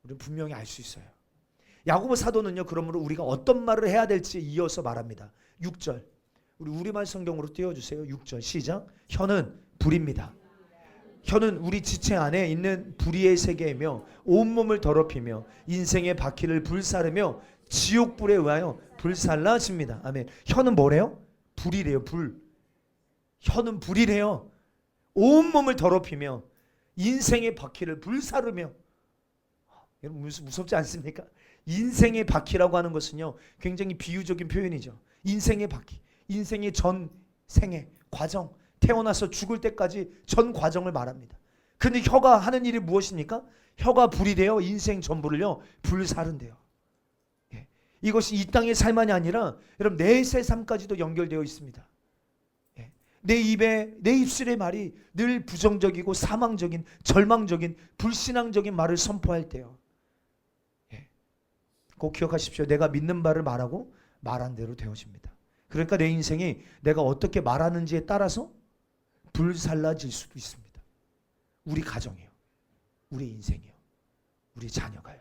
우리는 분명히 알 수 있어요. 야고보 사도는요, 그러므로 우리가 어떤 말을 해야 될지 이어서 말합니다. 6절 우리 우리말 성경으로 띄워주세요. 6절 시작. 혀는 불입니다. 혀는 우리 지체 안에 있는 불의의 세계이며 온몸을 더럽히며 인생의 바퀴를 불사르며 지옥불에 의하여 불살라집니다. 아멘. 혀는 뭐래요? 불이래요. 불. 혀는 불이래요. 온몸을 더럽히며 인생의 바퀴를 불사르며. 여러분, 무섭지 않습니까? 인생의 바퀴라고 하는 것은요, 굉장히 비유적인 표현이죠. 인생의 바퀴, 인생의 전 생애 과정, 태어나서 죽을 때까지 전 과정을 말합니다. 근데 혀가 하는 일이 무엇입니까? 혀가 불이 되어 인생 전부를요, 불사른대요. 예. 이것이 이 땅의 삶만이 아니라 여러분 내세 삶까지도 연결되어 있습니다. 예. 내 입에, 내 입술의 말이 늘 부정적이고 사망적인, 절망적인, 불신앙적인 말을 선포할 때요, 예. 꼭 기억하십시오. 내가 믿는 바를 말하고 말한 대로 되어집니다. 그러니까 내 인생이 내가 어떻게 말하는지에 따라서 불살라질 수도 있습니다. 우리 가정이요, 우리 인생이요, 우리 자녀가요.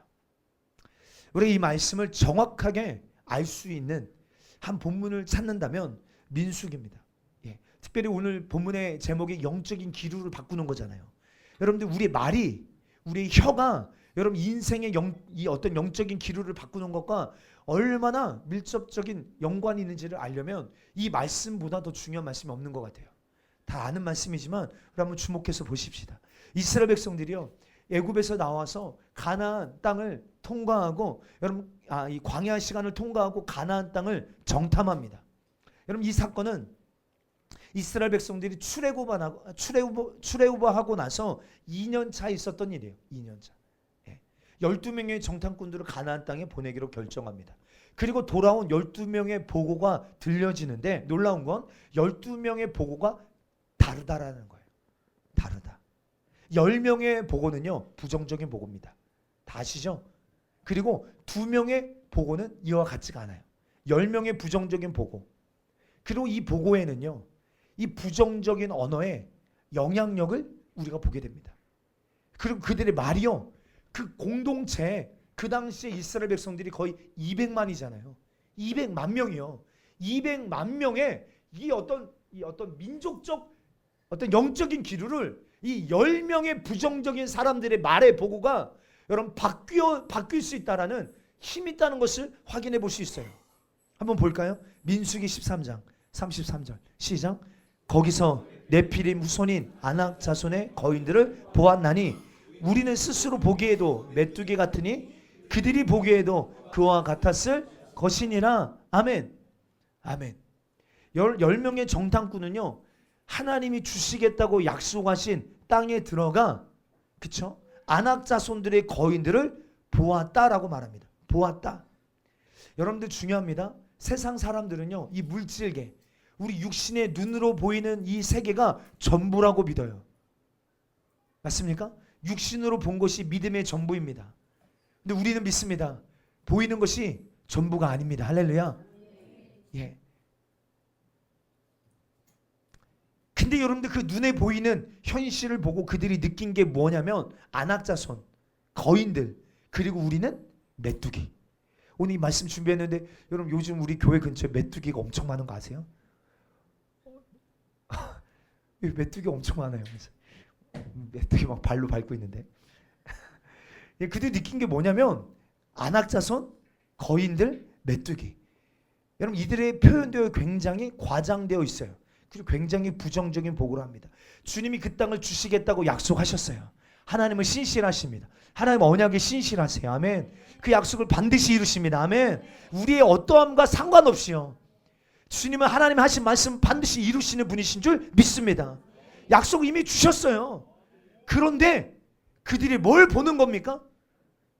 우리 이 말씀을 정확하게 알 수 있는 한 본문을 찾는다면 민수기입니다. 예. 특별히 오늘 본문의 제목이 영적인 기류를 바꾸는 거잖아요. 여러분들, 우리 말이, 우리 혀가 여러분 인생의 이 어떤 영적인 기류를 바꾸는 것과 얼마나 밀접적인 연관이 있는지를 알려면 이 말씀보다 더 중요한 말씀이 없는 것 같아요. 다 아는 말씀이지만 우리 한번 주목해서 보십시다. 이스라엘 백성들이요, 애굽에서 나와서 가나안 땅을 통과하고, 여러분, 이 광야 시간을 통과하고 가나안 땅을 정탐합니다. 여러분, 이 사건은 이스라엘 백성들이 출애굽하고 나서 2년 차 있었던 일이에요. 2년 차. 12명의 정탐꾼들을 가나안 땅에 보내기로 결정합니다. 그리고 돌아온 12명의 보고가 들려지는데 놀라운 건 12명의 보고가 다르다라는 거예요. 다르다. 10명의 보고는요, 부정적인 보고입니다. 다 아시죠? 그리고 2명의 보고는 이와 같지가 않아요. 10명의 부정적인 보고. 그리고 이 보고에는요, 이 부정적인 언어의 영향력을 우리가 보게 됩니다. 그리고 그들의 말이요, 그 공동체, 그 당시에 이스라엘 백성들이 거의 200만이잖아요. 200만 명이요. 200만 명의 이 어떤 민족적 어떤 영적인 기류를 이 10명의 부정적인 사람들의 말의 보고가 여러분 바뀔 수 있다라는 힘이 있다는 것을 확인해 볼 수 있어요. 한번 볼까요? 민수기 13장 33절 시작. 거기서 네피림 후손인 아낙 자손의 거인들을 보았나니 우리는 스스로 보기에도 메뚜기 같으니 그들이 보기에도 그와 같았을 것이니라. 아멘. 아멘. 10명의 정탐꾼은요, 하나님이 주시겠다고 약속하신 땅에 들어가, 그쵸? 아낙 자손들의 거인들을 보았다라고 말합니다. 보았다. 여러분들 중요합니다. 세상 사람들은요, 이 물질계, 우리 육신의 눈으로 보이는 이 세계가 전부라고 믿어요. 맞습니까? 육신으로 본 것이 믿음의 전부입니다. 근데 우리는 믿습니다. 보이는 것이 전부가 아닙니다. 할렐루야. 예. 근데 여러분들 그 눈에 보이는 현실을 보고 그들이 느낀 게 뭐냐면 안악자손, 거인들, 그리고 우리는 메뚜기. 오늘 이 말씀 준비했는데 여러분 요즘 우리 교회 근처에 메뚜기가 엄청 많은 거 아세요? 메뚜기 엄청 많아요. 메뚜기 막 발로 밟고 있는데 그들이 느낀 게 뭐냐면 안악자손, 거인들, 메뚜기. 여러분 이들의 표현되어 굉장히 과장되어 있어요. 그리고 굉장히 부정적인 보고를 합니다. 주님이 그 땅을 주시겠다고 약속하셨어요. 하나님은 신실하십니다. 하나님 언약에 신실하세요. 아멘. 그 약속을 반드시 이루십니다. 아멘. 우리의 어떠함과 상관없이요. 주님은 하나님 하신 말씀 반드시 이루시는 분이신 줄 믿습니다. 약속 이미 주셨어요. 그런데 그들이 뭘 보는 겁니까?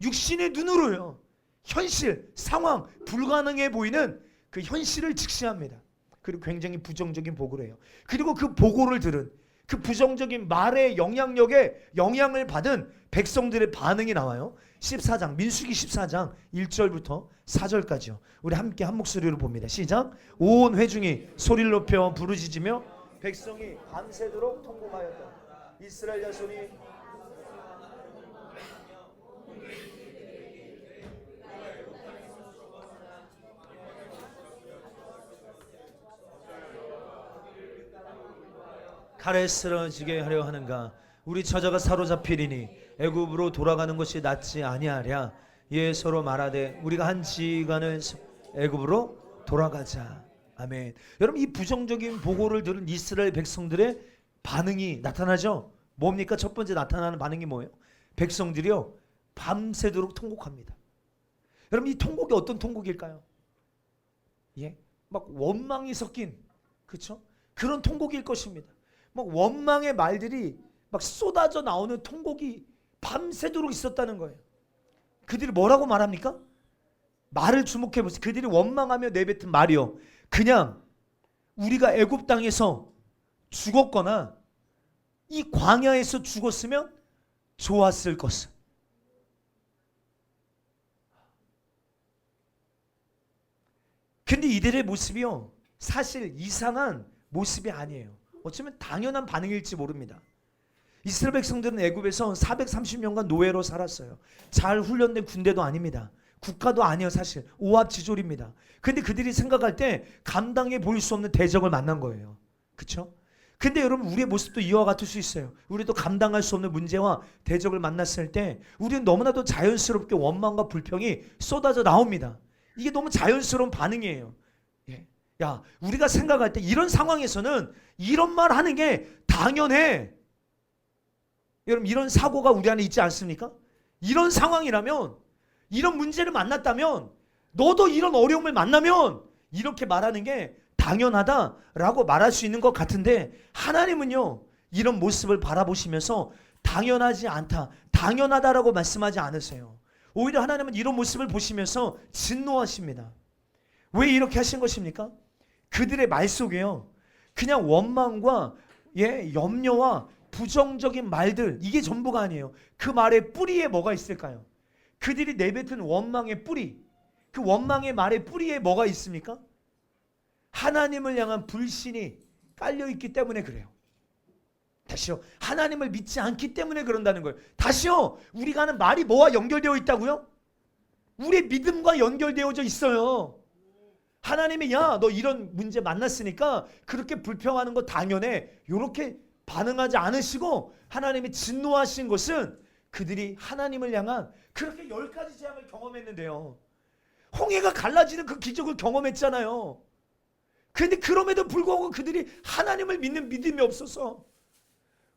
육신의 눈으로요. 현실, 상황, 불가능해 보이는 그 현실을 직시합니다. 그리고 굉장히 부정적인 보고를 해요. 그리고 그 보고를 들은 그 부정적인 말의 영향력에 영향을 받은 백성들의 반응이 나와요. 14장 민수기 14장 1절부터 4절까지요. 우리 함께 한 목소리로 봅니다. 시작. 온 회중이 소리를 높여 부르짖으며 백성이 밤새도록 통곡하였다. 이스라엘 자손이 칼에 쓰러지게 하려 하는가? 우리 처자가 사로잡히리니 애굽으로 돌아가는 것이 낫지 아니하랴. 예 서로 말하되 우리가 한 지간을 애굽으로 돌아가자. 아멘. 여러분 이 부정적인 보고를 들은 이스라엘 백성들의 반응이 나타나죠. 뭡니까? 첫 번째 나타나는 반응이 뭐예요? 백성들이요 밤새도록 통곡합니다. 여러분 이 통곡이 어떤 통곡일까요? 예, 막 원망이 섞인 그렇죠? 그런 통곡일 것입니다. 막 원망의 말들이 막 쏟아져 나오는 통곡이 밤새도록 있었다는 거예요. 그들이 뭐라고 말합니까? 말을 주목해 보세요. 그들이 원망하며 내뱉은 말이요. 그냥 우리가 애굽 땅에서 죽었거나 이 광야에서 죽었으면 좋았을 것을. 근데 이들의 모습이요. 사실 이상한 모습이 아니에요. 어쩌면 당연한 반응일지 모릅니다. 이스라엘 백성들은 애굽에서 430년간 노예로 살았어요. 잘 훈련된 군대도 아닙니다. 국가도 아니에요. 사실 오합지졸입니다. 근데 그들이 생각할 때 감당해 보일 수 없는 대적을 만난 거예요. 그렇죠? 근데 여러분 우리의 모습도 이와 같을 수 있어요. 우리도 감당할 수 없는 문제와 대적을 만났을 때 우리는 너무나도 자연스럽게 원망과 불평이 쏟아져 나옵니다. 이게 너무 자연스러운 반응이에요. 야, 우리가 생각할 때 이런 상황에서는 이런 말 하는 게 당연해. 여러분 이런 사고가 우리 안에 있지 않습니까? 이런 상황이라면 이런 문제를 만났다면 너도 이런 어려움을 만나면 이렇게 말하는 게 당연하다라고 말할 수 있는 것 같은데 하나님은요 이런 모습을 바라보시면서 당연하지 않다, 당연하다라고 말씀하지 않으세요. 오히려 하나님은 이런 모습을 보시면서 진노하십니다. 왜 이렇게 하신 것입니까? 그들의 말 속에요 그냥 원망과 염려와 부정적인 말들 이게 전부가 아니에요. 그 말의 뿌리에 뭐가 있을까요? 그들이 내뱉은 원망의 뿌리, 그 원망의 말의 뿌리에 뭐가 있습니까? 하나님을 향한 불신이 깔려있기 때문에 그래요. 다시요, 하나님을 믿지 않기 때문에 그런다는 거예요. 다시요, 우리가 하는 말이 뭐와 연결되어 있다고요? 우리의 믿음과 연결되어져 있어요. 하나님이 야, 너 이런 문제 만났으니까 그렇게 불평하는 거 당연해, 이렇게 반응하지 않으시고 하나님이 진노하신 것은 그들이 하나님을 향한 그렇게 10가지 재앙을 경험했는데요. 홍해가 갈라지는 그 기적을 경험했잖아요. 그런데 그럼에도 불구하고 그들이 하나님을 믿는 믿음이 없어서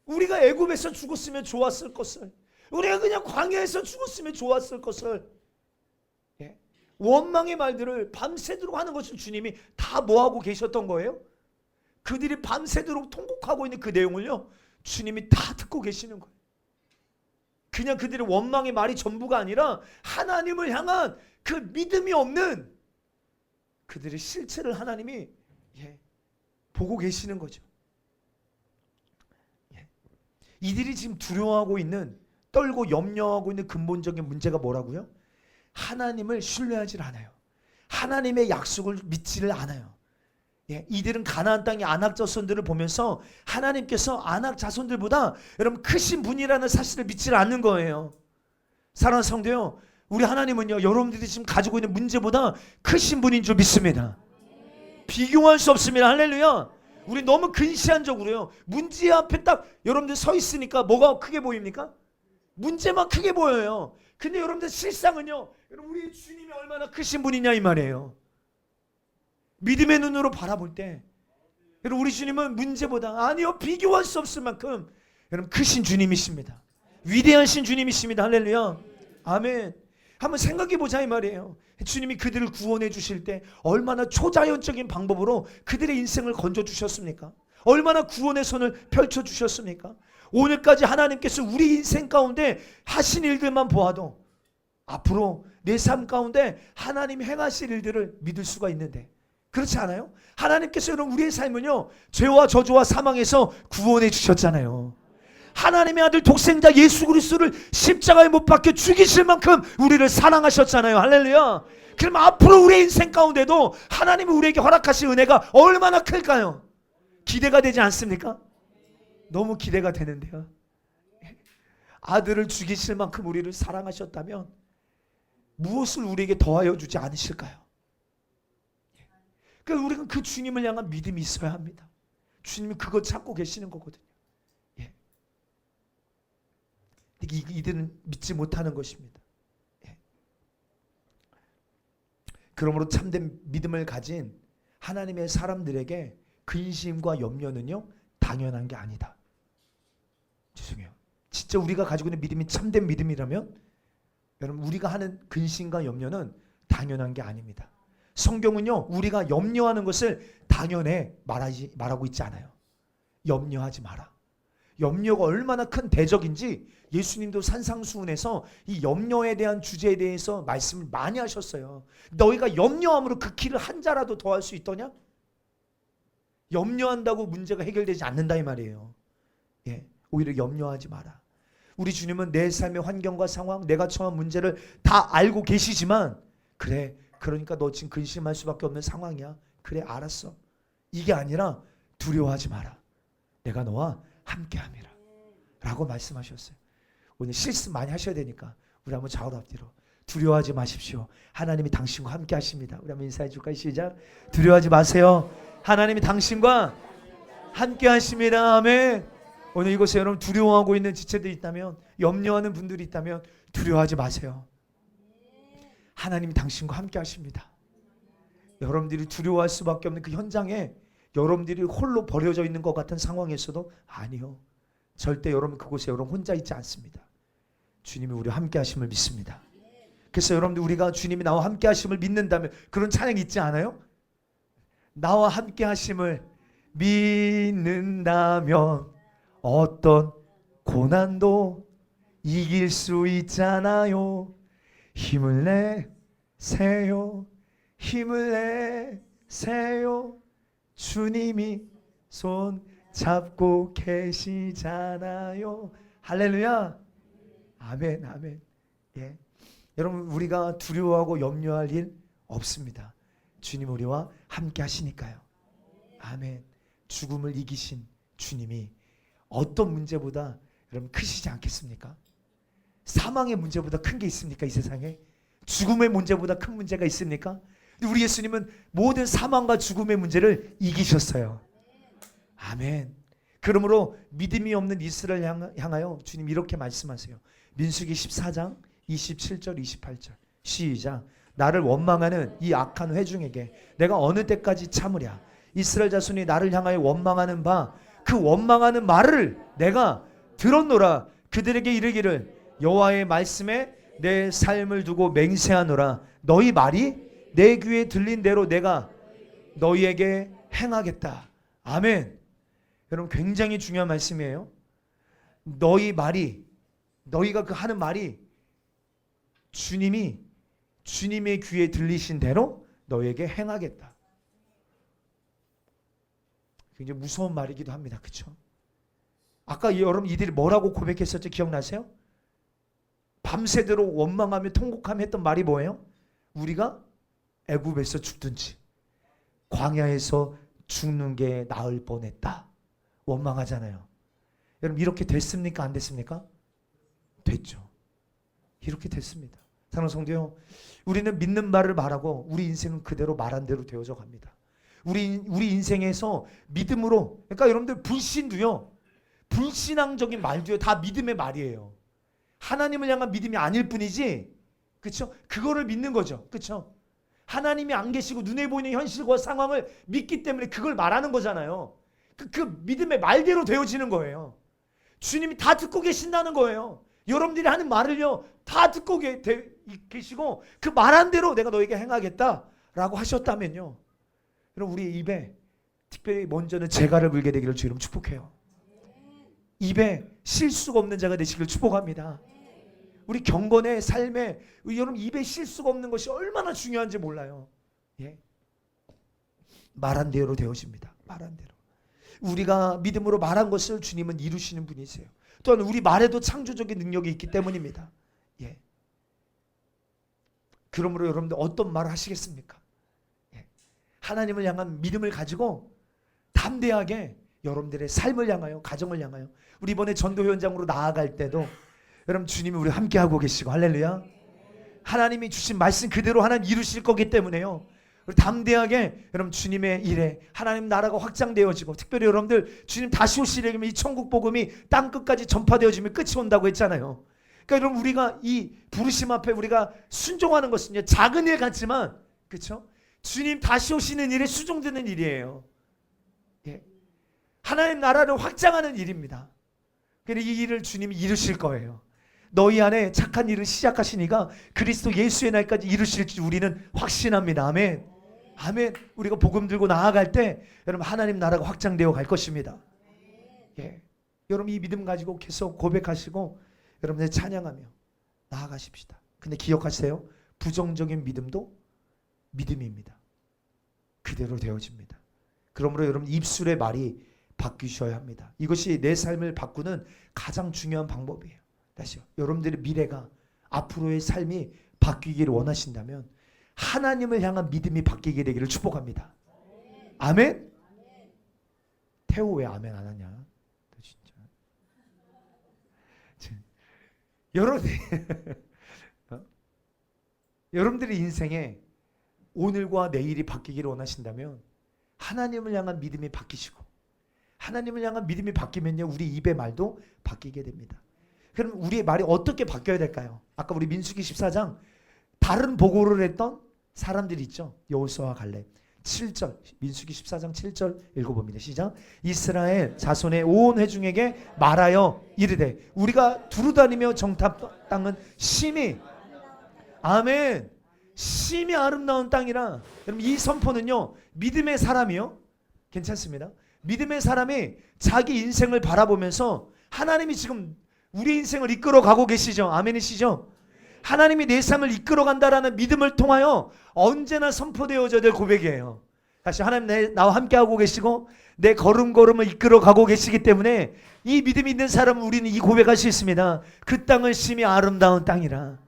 우리가 애굽에서 죽었으면 좋았을 것을, 우리가 그냥 광야에서 죽었으면 좋았을 것을, 원망의 말들을 밤새도록 하는 것을 주님이 다 뭐하고 계셨던 거예요? 그들이 밤새도록 통곡하고 있는 그 내용을요 주님이 다 듣고 계시는 거예요. 그냥 그들의 원망의 말이 전부가 아니라 하나님을 향한 그 믿음이 없는 그들의 실체를 하나님이 보고 계시는 거죠. 이들이 지금 두려워하고 있는, 떨고 염려하고 있는 근본적인 문제가 뭐라고요? 하나님을 신뢰하지 않아요. 하나님의 약속을 믿지를 않아요. 예, 이들은 가나안 땅의 아낙 자손들을 보면서 하나님께서 아낙 자손들보다 여러분 크신 분이라는 사실을 믿지를 않는 거예요. 사랑하는 성도요, 우리 하나님은요 여러분들이 지금 가지고 있는 문제보다 크신 분인 줄 믿습니다. 비교할 수 없습니다. 할렐루야. 우리 너무 근시안적으로요, 문제 앞에 딱 여러분들 서 있으니까 뭐가 크게 보입니까? 문제만 크게 보여요. 근데 여러분들 실상은요, 우리 주님이 얼마나 크신 분이냐 이 말이에요. 믿음의 눈으로 바라볼 때 우리 주님은 문제보다, 아니요, 비교할 수 없을 만큼 여러분 크신 주님이십니다. 위대하신 주님이십니다. 할렐루야. 아멘. 한번 생각해 보자 이 말이에요. 주님이 그들을 구원해 주실 때 얼마나 초자연적인 방법으로 그들의 인생을 건져 주셨습니까? 얼마나 구원의 손을 펼쳐 주셨습니까? 오늘까지 하나님께서 우리 인생 가운데 하신 일들만 보아도 앞으로 내 삶 가운데 하나님이 행하실 일들을 믿을 수가 있는데, 그렇지 않아요? 하나님께서 여러분 우리의 삶은요 죄와 저주와 사망에서 구원해 주셨잖아요. 하나님의 아들 독생자 예수 그리스도를 십자가에 못 박혀 죽이실 만큼 우리를 사랑하셨잖아요. 할렐루야. 그럼 앞으로 우리의 인생 가운데도 하나님이 우리에게 허락하신 은혜가 얼마나 클까요? 기대가 되지 않습니까? 너무 기대가 되는데요. 아들을 죽이실 만큼 우리를 사랑하셨다면 무엇을 우리에게 더하여 주지 않으실까요? 그러니까 우리는 그 주님을 향한 믿음이 있어야 합니다. 주님이 그거 찾고 계시는 거거든요. 예. 이들은 믿지 못하는 것입니다. 예. 그러므로 참된 믿음을 가진 하나님의 사람들에게 근심과 염려는요 당연한 게 아니다. 죄송해요. 진짜 우리가 가지고 있는 믿음이 참된 믿음이라면 여러분 우리가 하는 근심과 염려는 당연한 게 아닙니다. 성경은요 우리가 염려하는 것을 당연해 말하고 있지 않아요. 염려하지 마라. 염려가 얼마나 큰 대적인지 예수님도 산상수훈에서 이 염려에 대한 주제에 대해서 말씀을 많이 하셨어요. 너희가 염려함으로 그 길을 한 자라도 더할 수 있더냐? 염려한다고 문제가 해결되지 않는다 이 말이에요. 예, 오히려 염려하지 마라. 우리 주님은 내 삶의 환경과 상황, 내가 처한 문제를 다 알고 계시지만, 그래, 그러니까 너 지금 근심할 수밖에 없는 상황이야. 그래, 알았어. 이게 아니라 두려워하지 마라. 내가 너와 함께함이라 라고 말씀하셨어요. 오늘 실습 많이 하셔야 되니까 우리 한번 좌우로 앞뒤로 두려워하지 마십시오. 하나님이 당신과 함께 하십니다. 우리 한번 인사해 줄까요? 시작. 두려워하지 마세요. 하나님이 당신과 함께 하십니다. 아멘. 오늘 이곳에 여러분 두려워하고 있는 지체들이 있다면, 염려하는 분들이 있다면 두려워하지 마세요. 하나님이 당신과 함께 하십니다. 여러분들이 두려워할 수밖에 없는 그 현장에 여러분들이 홀로 버려져 있는 것 같은 상황에서도 아니요. 절대 여러분 그곳에 여러분 혼자 있지 않습니다. 주님이 우리와 함께 하심을 믿습니다. 그래서 여러분들 우리가 주님이 나와 함께 하심을 믿는다면 그런 찬양 있지 않아요? 나와 함께 하심을 믿는다면 어떤 고난도 이길 수 있잖아요. 힘을 내세요. 힘을 내세요. 주님이 손 잡고 계시잖아요. 할렐루야. 아멘, 아멘. 예. 여러분 우리가 두려워하고 염려할 일 없습니다. 주님 우리와 함께 하시니까요. 아멘. 죽음을 이기신 주님이 어떤 문제보다 여러분 크시지 않겠습니까? 사망의 문제보다 큰 게 있습니까? 이 세상에 죽음의 문제보다 큰 문제가 있습니까? 우리 예수님은 모든 사망과 죽음의 문제를 이기셨어요. 아멘. 그러므로 믿음이 없는 이스라엘 향하여 주님 이렇게 말씀하세요. 민수기 14장 27절 28절 시작. 나를 원망하는 이 악한 회중에게 내가 어느 때까지 참으랴. 이스라엘 자손이 나를 향하여 원망하는 바 그 원망하는 말을 내가 들었노라. 그들에게 이르기를 여호와의 말씀에 내 삶을 두고 맹세하노라. 너희 말이 내 귀에 들린 대로 내가 너희에게 행하겠다. 아멘. 여러분 굉장히 중요한 말씀이에요. 너희 말이, 너희가 그 하는 말이 주님이 주님의 귀에 들리신 대로 너희에게 행하겠다. 굉장히 무서운 말이기도 합니다. 그렇죠? 아까 여러분 이들이 뭐라고 고백했었죠? 기억나세요? 밤새도록 원망하며 통곡하며 했던 말이 뭐예요? 우리가 애굽에서 죽든지 광야에서 죽는 게 나을 뻔했다. 원망하잖아요. 여러분 이렇게 됐습니까? 안 됐습니까? 됐죠. 이렇게 됐습니다. 사랑하는 성도요, 우리는 믿는 말을 말하고 우리 인생은 그대로 말한 대로 되어져 갑니다. 우리 인생에서 믿음으로, 그러니까 여러분들 불신도요, 불신앙적인 말도요, 다 믿음의 말이에요. 하나님을 향한 믿음이 아닐 뿐이지, 그렇죠? 그거를 믿는 거죠, 그렇죠? 하나님이 안 계시고 눈에 보이는 현실과 상황을 믿기 때문에 그걸 말하는 거잖아요. 그 믿음의 말대로 되어지는 거예요. 주님이 다 듣고 계신다는 거예요. 여러분들이 하는 말을요 다 듣고 계시고 그 말한 대로 내가 너에게 행하겠다라고 하셨다면요, 여러분 우리 입에 특별히 먼저는 재갈을 물게 되기를 주 이름 축복해요. 입에 실수가 없는 자가 되시기를 축복합니다. 우리 경건의 삶에 여러분 입에 실수가 없는 것이 얼마나 중요한지 몰라요. 예? 말한 대로 되어집니다. 말한 대로. 우리가 믿음으로 말한 것을 주님은 이루시는 분이세요. 또한 우리 말에도 창조적인 능력이 있기 때문입니다. 예. 그러므로 여러분들 어떤 말을 하시겠습니까? 예. 하나님을 향한 믿음을 가지고 담대하게 여러분들의 삶을 향하여, 가정을 향하여, 우리 이번에 전도 현장으로 나아갈 때도 여러분 주님이 우리 함께하고 계시고, 할렐루야. 하나님이 주신 말씀 그대로 하나님 이루실 거기 때문에요, 우리 담대하게 여러분 주님의 일에 하나님 나라가 확장되어지고, 특별히 여러분들 주님 다시 오시려면 이 천국 복음이 땅 끝까지 전파되어지면 끝이 온다고 했잖아요. 그러니까 여러분 우리가 이 부르심 앞에 우리가 순종하는 것은 작은 일 같지만, 그렇죠? 주님 다시 오시는 일에 수종되는 일이에요. 예. 하나님 나라를 확장하는 일입니다. 그래서 이 일을 주님이 이루실 거예요. 너희 안에 착한 일을 시작하시니까 그리스도 예수의 날까지 이루실 줄 우리는 확신합니다. 아멘. 아멘. 우리가 복음 들고 나아갈 때 여러분 하나님 나라가 확장되어 갈 것입니다. 예. 여러분 이 믿음 가지고 계속 고백하시고 여러분들 찬양하며 나아가십시다. 근데 기억하세요. 부정적인 믿음도 믿음입니다. 그대로 되어집니다. 그러므로 여러분 입술의 말이 바뀌셔야 합니다. 이것이 내 삶을 바꾸는 가장 중요한 방법이에요. 다시요. 여러분들의 미래가, 앞으로의 삶이 바뀌기를 원하신다면 하나님을 향한 믿음이 바뀌게 되기를 축복합니다. 아멘? 태호 왜 아멘 안 하냐? 너 진짜. 여러분들의 인생에 오늘과 내일이 바뀌기를 원하신다면 하나님을 향한 믿음이 바뀌시고, 하나님을 향한 믿음이 바뀌면요 우리 입의 말도 바뀌게 됩니다. 그럼 우리의 말이 어떻게 바뀌어야 될까요? 아까 우리 민수기 14장 다른 보고를 했던 사람들이 있죠. 여호수아와 갈렙. 7절 민수기 14장 7절 읽어봅니다. 시작. 이스라엘 자손의 온 회중에게 말하여 이르되 우리가 두루다니며 정탐 땅은 심히, 아멘, 심히 아름다운 땅이라. 여러분 이 선포는요 믿음의 사람이요, 괜찮습니다. 믿음의 사람이 자기 인생을 바라보면서 하나님이 지금 우리 인생을 이끌어 가고 계시죠. 아멘이시죠? 하나님이 내 삶을 이끌어 간다라는 믿음을 통하여 언제나 선포되어져야 될 고백이에요. 다시 하나님 나와 함께하고 계시고 내 걸음걸음을 이끌어 가고 계시기 때문에 이 믿음이 있는 사람은 우리는 이 고백할 수 있습니다. 그 땅은 심히 아름다운 땅이라.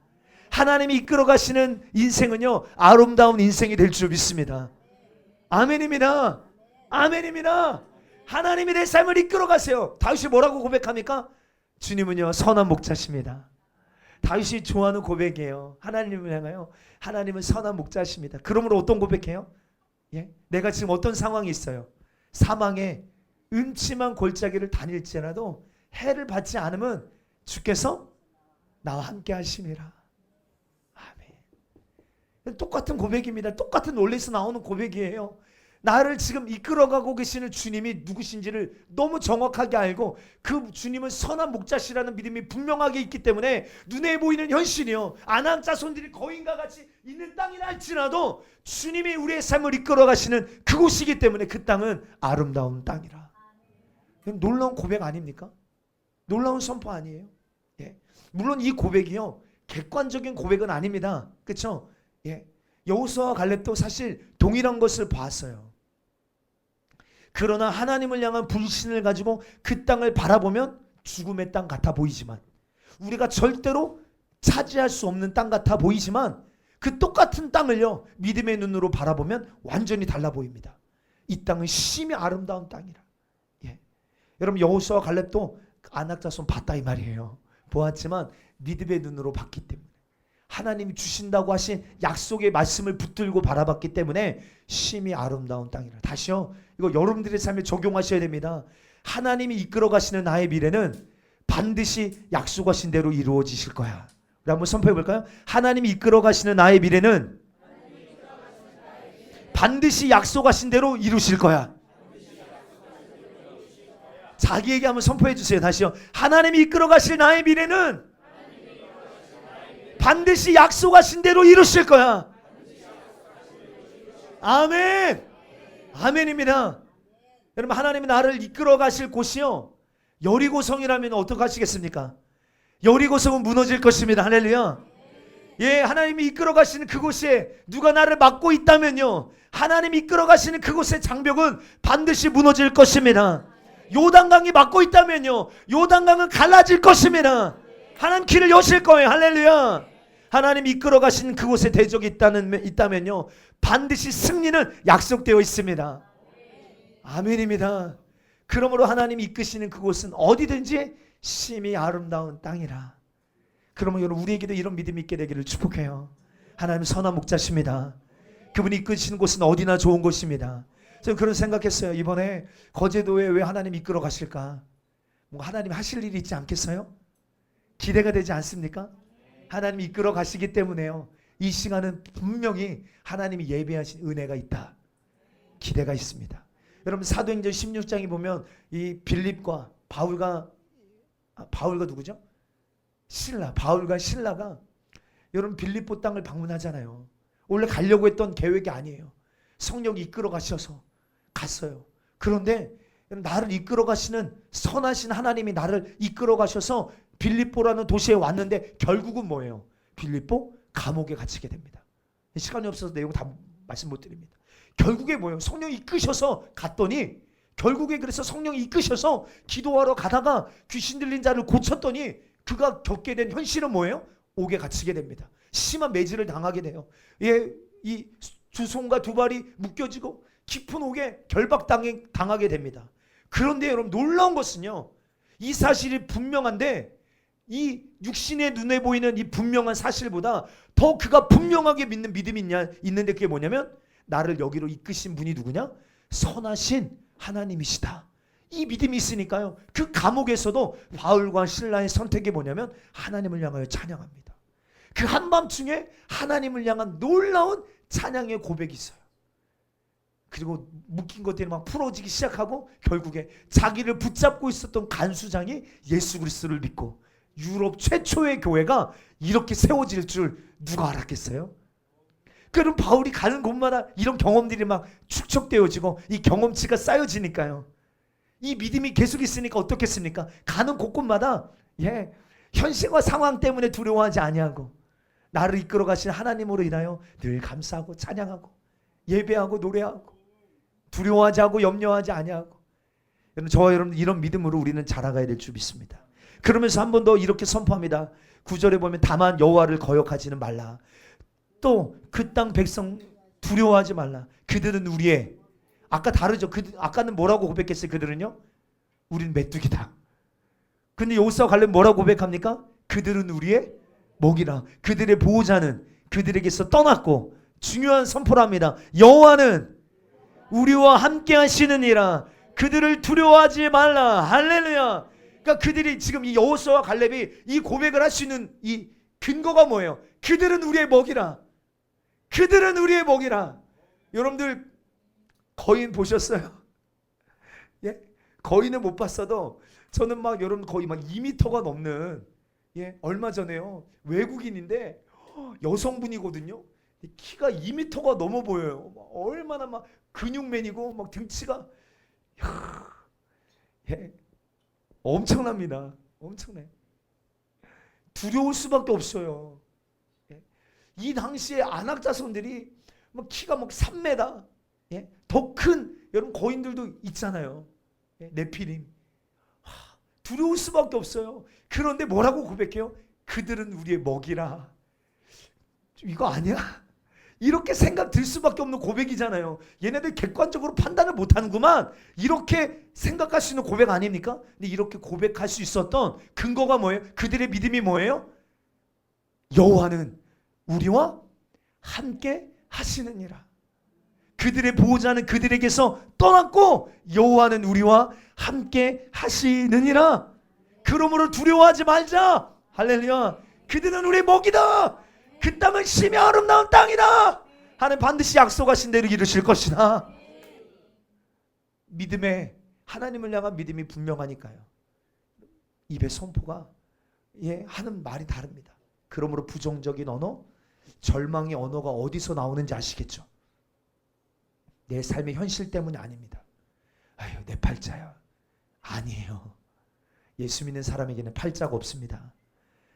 하나님이 이끌어 가시는 인생은요 아름다운 인생이 될 줄 믿습니다. 아멘입니다. 아멘입니다. 하나님이 내 삶을 이끌어 가세요. 다윗이 뭐라고 고백합니까? 주님은요 선한 목자십니다. 다윗이 좋아하는 고백이에요. 하나님을 향하여 하나님은 선한 목자십니다. 그러므로 어떤 고백해요? 예? 내가 지금 어떤 상황이 있어요. 사망의 음침한 골짜기를 다닐지라도 해를 받지 않으면 주께서 나와 함께 하심이라. 아멘. 똑같은 고백입니다. 똑같은 논리에서 나오는 고백이에요. 나를 지금 이끌어가고 계시는 주님이 누구신지를 너무 정확하게 알고 그 주님은 선한 목자시라는 믿음이 분명하게 있기 때문에 눈에 보이는 현실이요 아낙 자손들이 거인과 같이 있는 땅이라 할지라도 주님이 우리의 삶을 이끌어가시는 그곳이기 때문에 그 땅은 아름다운 땅이라. 놀라운 고백 아닙니까? 놀라운 선포 아니에요? 예. 물론 이 고백이요 객관적인 고백은 아닙니다. 그렇죠? 예. 여호수아와 갈렙도 사실 동일한 것을 봤어요. 그러나 하나님을 향한 불신을 가지고 그 땅을 바라보면 죽음의 땅 같아 보이지만, 우리가 절대로 차지할 수 없는 땅 같아 보이지만 그 똑같은 땅을요, 믿음의 눈으로 바라보면 완전히 달라 보입니다. 이 땅은 심히 아름다운 땅이라. 예. 여러분, 여호수아와 갈렙도 안악자손 봤다 이 말이에요. 보았지만 믿음의 눈으로 봤기 때문에, 하나님이 주신다고 하신 약속의 말씀을 붙들고 바라봤기 때문에 심히 아름다운 땅이라. 다시요, 이거 여러분들의 삶에 적용하셔야 됩니다. 하나님이 이끌어 가시는 나의 미래는 반드시 약속하신 대로 이루어지실 거야. 우리 한번 선포해 볼까요? 하나님이 이끌어 가시는 나의 미래는 반드시 약속하신 대로 이루실 거야. 자기에게 한번 선포해 주세요. 다시요. 하나님이 이끌어 가실 나의 미래는 반드시 약속하신 대로 이루실 거야. 아멘. 아멘입니다. 여러분, 하나님이 나를 이끌어 가실 곳이요, 여리고성이라면 어떻게 하시겠습니까? 여리고성은 무너질 것입니다. 할렐루야. 예, 하나님이 이끌어 가시는 그곳에 누가 나를 막고 있다면요, 하나님이 이끌어 가시는 그곳의 장벽은 반드시 무너질 것입니다. 요단강이 막고 있다면요, 요단강은 갈라질 것입니다. 하나님 길을 여실 거예요. 할렐루야. 하나님이 이끌어 가시는 그곳에 대적이 있다면요, 반드시 승리는 약속되어 있습니다. 아멘입니다. 그러므로 하나님이 이끄시는 그곳은 어디든지 심히 아름다운 땅이라. 그러면 여러분, 우리에게도 이런 믿음이 있게 되기를 축복해요. 하나님 선한 목자십니다. 그분이 이끄시는 곳은 어디나 좋은 곳입니다. 저는 그런 생각했어요. 이번에 거제도에 왜 하나님 이끌어 가실까? 뭐 하나님 하실 일이 있지 않겠어요? 기대가 되지 않습니까? 하나님이 이끌어 가시기 때문에요, 이 시간은 분명히 하나님이 예배하신 은혜가 있다. 기대가 있습니다. 여러분, 사도행전 16장에 보면 이 빌립과 바울과 누구죠? 바울과 신라가 여러분 빌립보 땅을 방문하잖아요. 원래 가려고 했던 계획이 아니에요. 성령이 이끌어 가셔서 갔어요. 그런데 나를 이끌어 가시는 선하신 하나님이 나를 이끌어 가셔서 빌립보라는 도시에 왔는데 결국은 뭐예요? 빌립보 감옥에 갇히게 됩니다. 시간이 없어서 내용 다 말씀 못 드립니다. 결국에 뭐예요? 성령이 이끄셔서 갔더니, 결국에 그래서 성령이 이끄셔서 기도하러 가다가 귀신 들린 자를 고쳤더니 그가 겪게 된 현실은 뭐예요? 옥에 갇히게 됩니다. 심한 매질을 당하게 돼요. 예, 이 두 손과 두 발이 묶여지고 깊은 옥에 결박당하게 됩니다. 그런데 여러분, 놀라운 것은요, 이 사실이 분명한데 이 육신의 눈에 보이는 이 분명한 사실보다 더 그가 분명하게 믿는 믿음이 있는데, 그게 뭐냐면 나를 여기로 이끄신 분이 누구냐? 선하신 하나님이시다. 이 믿음이 있으니까요, 그 감옥에서도 바울과 신라의 선택이 뭐냐면 하나님을 향하여 찬양합니다. 그 한밤중에 하나님을 향한 놀라운 찬양의 고백이 있어요. 그리고 묶인 것들이 막 풀어지기 시작하고 결국에 자기를 붙잡고 있었던 간수장이 예수 그리스도를 믿고 유럽 최초의 교회가 이렇게 세워질 줄 누가 알았겠어요? 그럼 바울이 가는 곳마다 이런 경험들이 막 축적되어지고 이 경험치가 쌓여지니까요, 이 믿음이 계속 있으니까 어떻겠습니까? 가는 곳곳마다 현실과 상황 때문에 두려워하지 아니하고 나를 이끌어 가신 하나님으로 인하여 늘 감사하고 찬양하고 예배하고 노래하고 두려워하지 않고 염려하지 아니하고. 저와 여러분, 이런 믿음으로 우리는 자라가야 될 줄 믿습니다. 그러면서 한 번 더 이렇게 선포합니다. 9절에 보면 다만 여호와를 거역하지는 말라. 또 그 땅 백성 두려워하지 말라. 그들은 우리의, 아까 다르죠. 아까는 뭐라고 고백했어요? 그들은요, 우리는 메뚜기다. 근데 여호수아와 갈렙 뭐라고 고백합니까? 그들은 우리의 먹이라. 그들의 보호자는 그들에게서 떠났고, 중요한 선포를 합니다. 여호와는 우리와 함께 하시느니라. 그들을 두려워하지 말라. 할렐루야. 그러니까 그들이 지금 이 여호수아와 갈렙이 이 고백을 할 수 있는 이 근거가 뭐예요? 그들은 우리의 먹이라. 그들은 우리의 먹이라. 여러분들 거인 보셨어요? 예? 거인을 못 봤어도 저는 막 여러분 거의 막 2m가 넘는, 얼마 전에요, 외국인인데 여성분이거든요. 키가 2m가 넘어 보여요. 얼마나 막 근육맨이고 막 등치가 엄청납니다. 엄청나요. 두려울 수밖에 없어요. 이 당시에 안악자손들이 막 키가 막 3m, 더 큰 여러분 거인들도 있잖아요. 네피림. 두려울 수밖에 없어요. 그런데 뭐라고 고백해요? 그들은 우리의 먹이라. 이거 아니야? 이렇게 생각 들 수밖에 없는 고백이잖아요. 얘네들 객관적으로 판단을 못하는구만, 이렇게 생각할 수 있는 고백 아닙니까? 근데 이렇게 고백할 수 있었던 근거가 뭐예요? 그들의 믿음이 뭐예요? 여호와는 우리와 함께 하시느니라. 그들의 보호자는 그들에게서 떠났고 여호와는 우리와 함께 하시느니라. 그러므로 두려워하지 말자. 할렐루야. 그들은 우리의 먹이다. 그 땅은 심히 아름다운 땅이다 하는 반드시 약속하신 대로 이루실 것이다. 믿음에, 하나님을 향한 믿음이 분명하니까요. 입의 선포가 하는 말이 다릅니다. 그러므로 부정적인 언어, 절망의 언어가 어디서 나오는지 아시겠죠? 내 삶의 현실 때문이 아닙니다. 아유, 내 팔자야. 아니에요. 예수 믿는 사람에게는 팔자가 없습니다.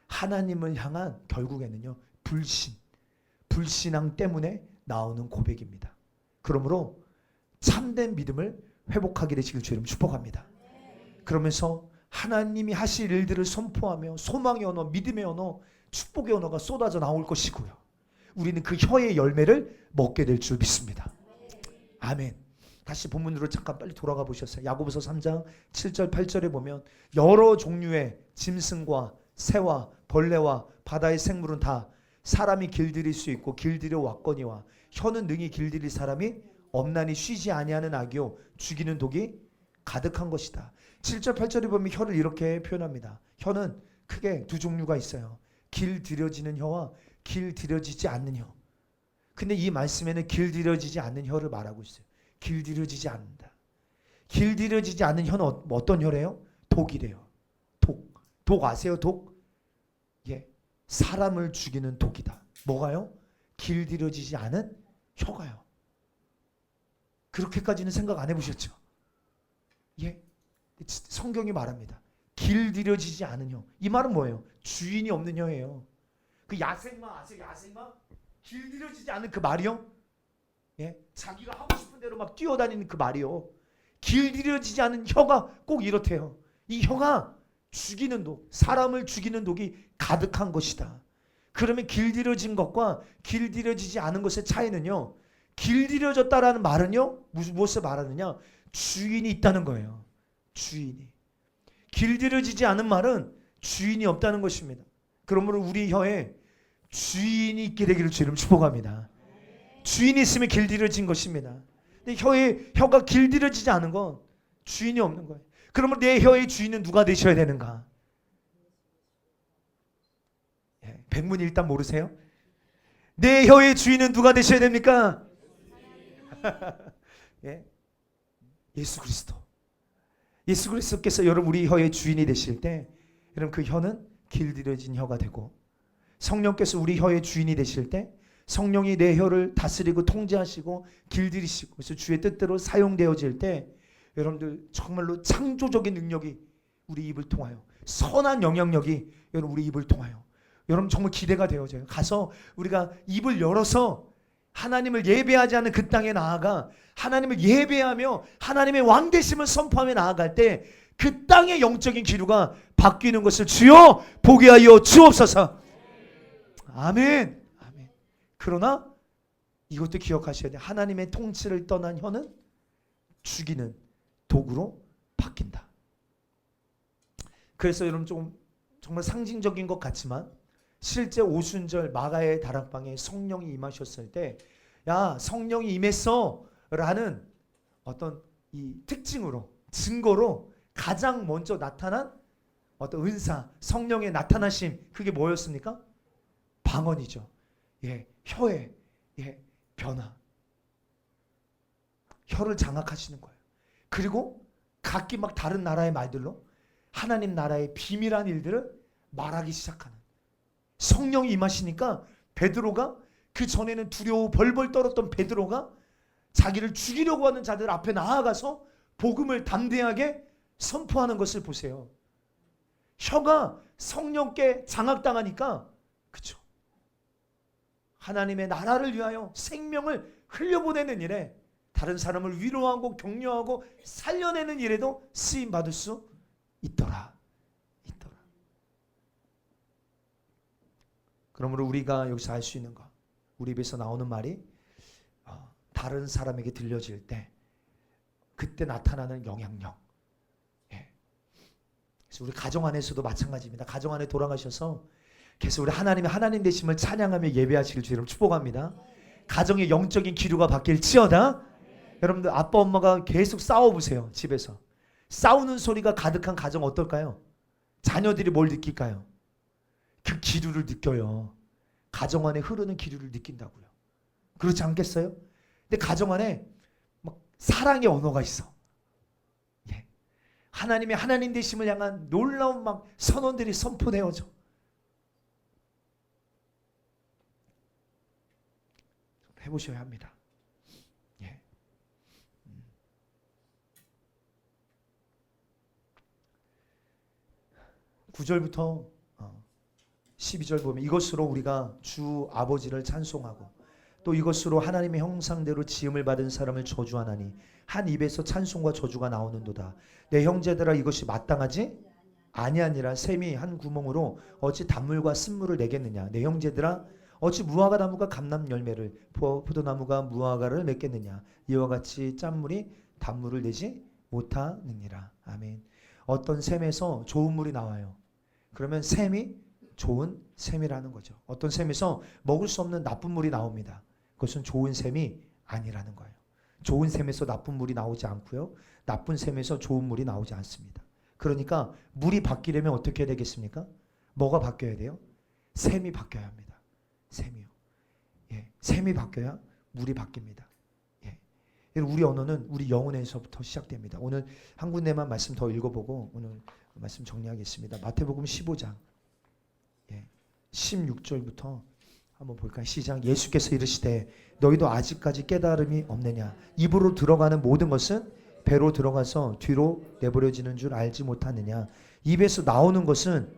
하나님을 향한 결국에는요, 불신앙 때문에 나오는 고백입니다. 그러므로 참된 믿음을 회복하게 되시길 주님 축복합니다. 그러면서 하나님이 하실 일들을 선포하며 소망의 언어, 믿음의 언어, 축복의 언어가 쏟아져 나올 것이고요. 우리는 그 혀의 열매를 먹게 될 줄 믿습니다. 아멘. 다시 본문으로 잠깐 빨리 돌아가 보셨어요. 야고보서 3장 7절 8절에 보면 여러 종류의 짐승과 새와 벌레와 바다의 생물은 다 사람이 길들일 수 있고 길들여 왔거니와 혀는 능히 길들일 사람이 없나니 쉬지 아니하는 악이요 죽이는 독이 가득한 것이다. 7절 8절에 보면 혀를 이렇게 표현합니다. 혀는 크게 두 종류가 있어요. 길들여지는 혀와 길들여지지 않는 혀. 근데 이 말씀에는 길들여지지 않는 혀를 말하고 있어요. 길들여지지 않는다. 길들여지지 않는 혀는 어떤 혀래요? 독이래요. 독 아세요? 독? 사람을 죽이는 독이다. 뭐가요? 길들여지지 않은 혀가요. 그렇게까지는 생각 안 해보셨죠? 성경이 말합니다. 길들여지지 않은 혀. 이 말은 뭐예요? 주인이 없는 혀예요. 그 야생마 아세요? 야생마? 길들여지지 않은 그 말이요? 자기가 하고 싶은 대로 막 뛰어다니는 그 말이요. 길들여지지 않은 혀가 꼭 이렇대요. 이 혀가 죽이는 독, 사람을 죽이는 독이 가득한 것이다. 그러면 길들여진 것과 길들여지지 않은 것의 차이는요, 길들여졌다라는 말은요, 무엇을 말하느냐? 주인이 있다는 거예요. 주인이. 길들여지지 않은 말은 주인이 없다는 것입니다. 그러므로 우리 혀에 주인이 있게 되기를 주님 축복합니다. 주인이 있으면 길들여진 것입니다. 근데 혀가 길들여지지 않은 건 주인이 없는 거예요. 그러면 내 혀의 주인은 누가 되셔야 되는가? 백문일단 모르세요? 내 혀의 주인은 누가 되셔야 됩니까? 예수 그리스도. 예수 그리스도께서 여러분 우리 혀의 주인이 되실 때 여러분 그 혀는 길들여진 혀가 되고, 성령께서 우리 혀의 주인이 되실 때 성령이 내 혀를 다스리고 통제하시고 길들이시고, 그래서 주의 뜻대로 사용되어질 때 여러분들 정말로 창조적인 능력이 우리 입을 통하여, 선한 영향력이 여러분 우리 입을 통하여 여러분 정말 기대가 되어져요. 가서 우리가 입을 열어서 하나님을 예배하지 않는 그 땅에 나아가 하나님을 예배하며 하나님의 왕되심을 선포하며 나아갈 때 그 땅의 영적인 기류가 바뀌는 것을 주여 보게 하여 주옵소서. 아멘. 아멘. 그러나 이것도 기억하셔야 돼요. 하나님의 통치를 떠난 혀는 죽이는 독으로 바뀐다. 그래서 여러분 조금 정말 상징적인 것 같지만 실제 오순절 마가의 다락방에 성령이 임하셨을 때, 야 성령이 임했어 라는 어떤 이 특징으로, 증거로 가장 먼저 나타난 어떤 은사, 성령의 나타나심, 그게 뭐였습니까? 방언이죠. 혀의 변화. 혀를 장악하시는 거예요. 그리고 각기 막 다른 나라의 말들로 하나님 나라의 비밀한 일들을 말하기 시작하는, 성령이 임하시니까 베드로가, 그 전에는 두려워 벌벌 떨었던 베드로가 자기를 죽이려고 하는 자들 앞에 나아가서 복음을 담대하게 선포하는 것을 보세요. 혀가 성령께 장악당하니까, 그렇죠? 하나님의 나라를 위하여 생명을 흘려보내는 일에, 다른 사람을 위로하고 격려하고 살려내는 일에도 쓰임 받을 수 있더라. 그러므로 우리가 여기서 알 수 있는 것, 우리 입에서 나오는 말이 다른 사람에게 들려질 때 그때 나타나는 영향력. 예. 그래서 우리 가정 안에서도 마찬가지입니다. 가정 안에 돌아가셔서 계속 우리 하나님 되심을 찬양하며 예배하시길 주님 축복합니다. 가정의 영적인 기류가 바뀔지어다. 여러분들 아빠 엄마가 계속 싸워보세요. 집에서 싸우는 소리가 가득한 가정 어떨까요? 자녀들이 뭘 느낄까요? 그 기류를 느껴요. 가정 안에 흐르는 기류를 느낀다고요. 그렇지 않겠어요? 근데 가정 안에 막 사랑의 언어가 있어. 예. 하나님의 하나님 되심을 향한 놀라운 막 선언들이 선포되어져. 해보셔야 합니다. 예. 9절부터 12절 보면 이것으로 우리가 주 아버지를 찬송하고 또 이것으로 하나님의 형상대로 지음을 받은 사람을 저주하나니 한 입에서 찬송과 저주가 나오는도다. 내 형제들아 이것이 마땅하지 아니하니라. 샘이 한 구멍으로 어찌 단물과 쓴물을 내겠느냐. 내 형제들아 어찌 무화과 나무가 감람 열매를 포도나무가 무화과를 맺겠느냐. 이와 같이 짠물이 단물을 내지 못하느니라. 아멘. 어떤 샘에서 좋은 물이 나와요. 그러면 샘이 좋은 샘이라는 거죠. 어떤 샘에서 먹을 수 없는 나쁜 물이 나옵니다. 그것은 좋은 샘이 아니라는 거예요. 좋은 샘에서 나쁜 물이 나오지 않고요. 나쁜 샘에서 좋은 물이 나오지 않습니다. 그러니까 물이 바뀌려면 어떻게 해야 되겠습니까? 뭐가 바뀌어야 돼요? 샘이 바뀌어야 합니다. 샘이요. 예, 샘이 바뀌어야 물이 바뀝니다. 예. 우리 언어는 우리 영혼에서부터 시작됩니다. 오늘 한 군데만 말씀 더 읽어보고 오늘 말씀 정리하겠습니다. 마태복음 15장 16절부터 한번 볼까요? 시작. 예수께서 이르시되 너희도 아직까지 깨달음이 없느냐. 입으로 들어가는 모든 것은 배로 들어가서 뒤로 내버려지는 줄 알지 못하느냐. 입에서 나오는 것은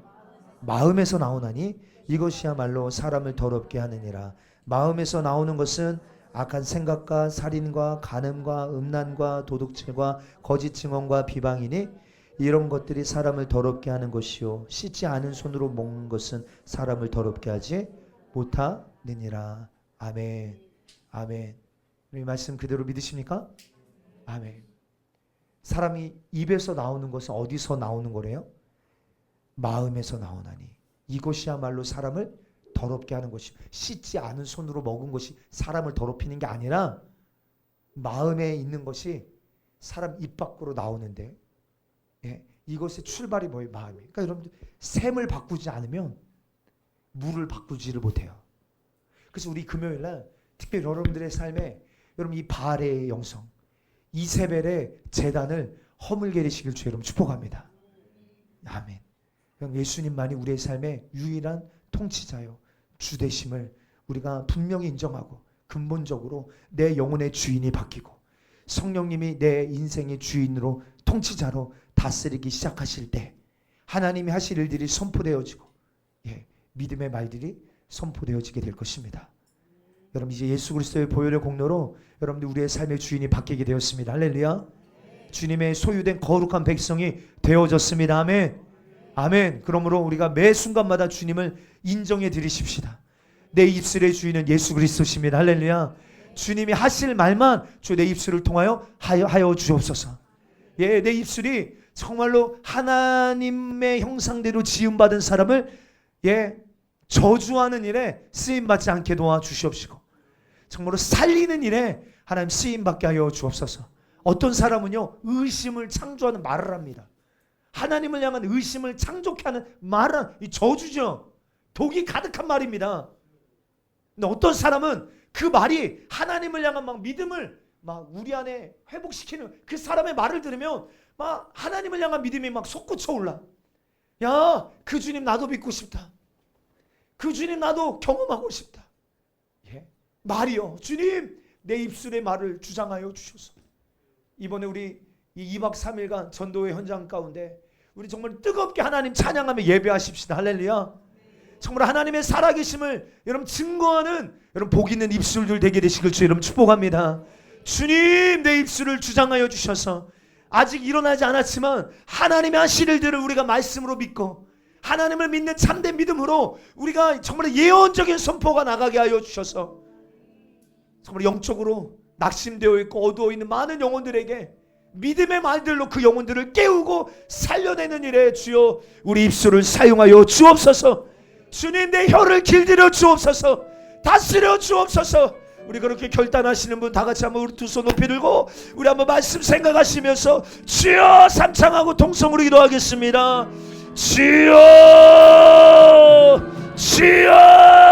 마음에서 나오나니 이것이야말로 사람을 더럽게 하느니라. 마음에서 나오는 것은 악한 생각과 살인과 간음과 음란과 도둑질과 거짓 증언과 비방이니 이런 것들이 사람을 더럽게 하는 것이요 씻지 않은 손으로 먹는 것은 사람을 더럽게 하지 못하느니라. 아멘. 아멘. 이 말씀 그대로 믿으십니까? 아멘. 사람이 입에서 나오는 것은 어디서 나오는 거래요? 마음에서 나오나니 이것이야말로 사람을 더럽게 하는 것이. 씻지 않은 손으로 먹은 것이 사람을 더럽히는 게 아니라 마음에 있는 것이 사람 입 밖으로 나오는데, 예, 이것의 출발이 뭐예요? 마음이. 그러니까 여러분들 샘을 바꾸지 않으면 물을 바꾸지를 못해요. 그래서 우리 금요일날 특별히 여러분들의 삶에 여러분 이 바알의 영성, 이세벨의 재단을 허물게 되시길 주 여러분 축복합니다. 아멘. 예수님만이 우리의 삶의 유일한 통치자요 주 되심을 우리가 분명히 인정하고 근본적으로 내 영혼의 주인이 바뀌고 성령님이 내 인생의 주인으로 통치자로 다스리기 시작하실 때 하나님이 하실 일들이 선포되어지고, 예, 믿음의 말들이 선포되어지게 될 것입니다. 여러분 이제 예수 그리스도의 보혈의 공로로 여러분들 우리의 삶의 주인이 바뀌게 되었습니다. 할렐루야. 주님의 소유된 거룩한 백성이 되어졌습니다. 아멘. 아멘. 그러므로 우리가 매 순간마다 주님을 인정해 드리십시다. 내 입술의 주인은 예수 그리스도십니다. 할렐루야. 주님이 하실 말만 주 내 입술을 통하여 하여 주옵소서. 예, 내 입술이 정말로 하나님의 형상대로 지음받은 사람을, 예, 저주하는 일에 쓰임받지 않게 도와주시옵시고 정말로 살리는 일에 하나님 쓰임받게 하여 주옵소서. 어떤 사람은요 의심을 창조하는 말을 합니다. 하나님을 향한 의심을 창조케 하는 말은 이 저주죠. 독이 가득한 말입니다. 근데 어떤 사람은 그 말이 하나님을 향한 막 믿음을 막 우리 안에 회복시키는 그 사람의 말을 들으면 막 하나님을 향한 믿음이 막 솟구쳐 올라. 야, 그 주님 나도 믿고 싶다. 그 주님 나도 경험하고 싶다. 예? 말이요. 주님 내 입술의 말을 주장하여 주셔서 이번에 우리 이 2박 3일간 전도회 현장 가운데 우리 정말 뜨겁게 하나님 찬양하며 예배하십시다. 할렐루야. 정말 하나님의 살아계심을 여러분 증거하는 여러분 복 있는 입술들 되게 되시길 주 여러분 축복합니다. 주님 내 입술을 주장하여 주셔서 아직 일어나지 않았지만 하나님의 하실 일들을 우리가 말씀으로 믿고 하나님을 믿는 참된 믿음으로 우리가 정말 예언적인 선포가 나가게 하여 주셔서 정말 영적으로 낙심되어 있고 어두워 있는 많은 영혼들에게 믿음의 말들로 그 영혼들을 깨우고 살려내는 일에 주여 우리 입술을 사용하여 주옵소서. 주님, 내 혀를 길들여 주옵소서. 다스려 주옵소서. 우리 그렇게 결단하시는 분 다 같이 한번 우리 두 손 높이 들고 우리 한번 말씀 생각하시면서 주여 삼창하고 통성으로 기도하겠습니다. 주여, 주여.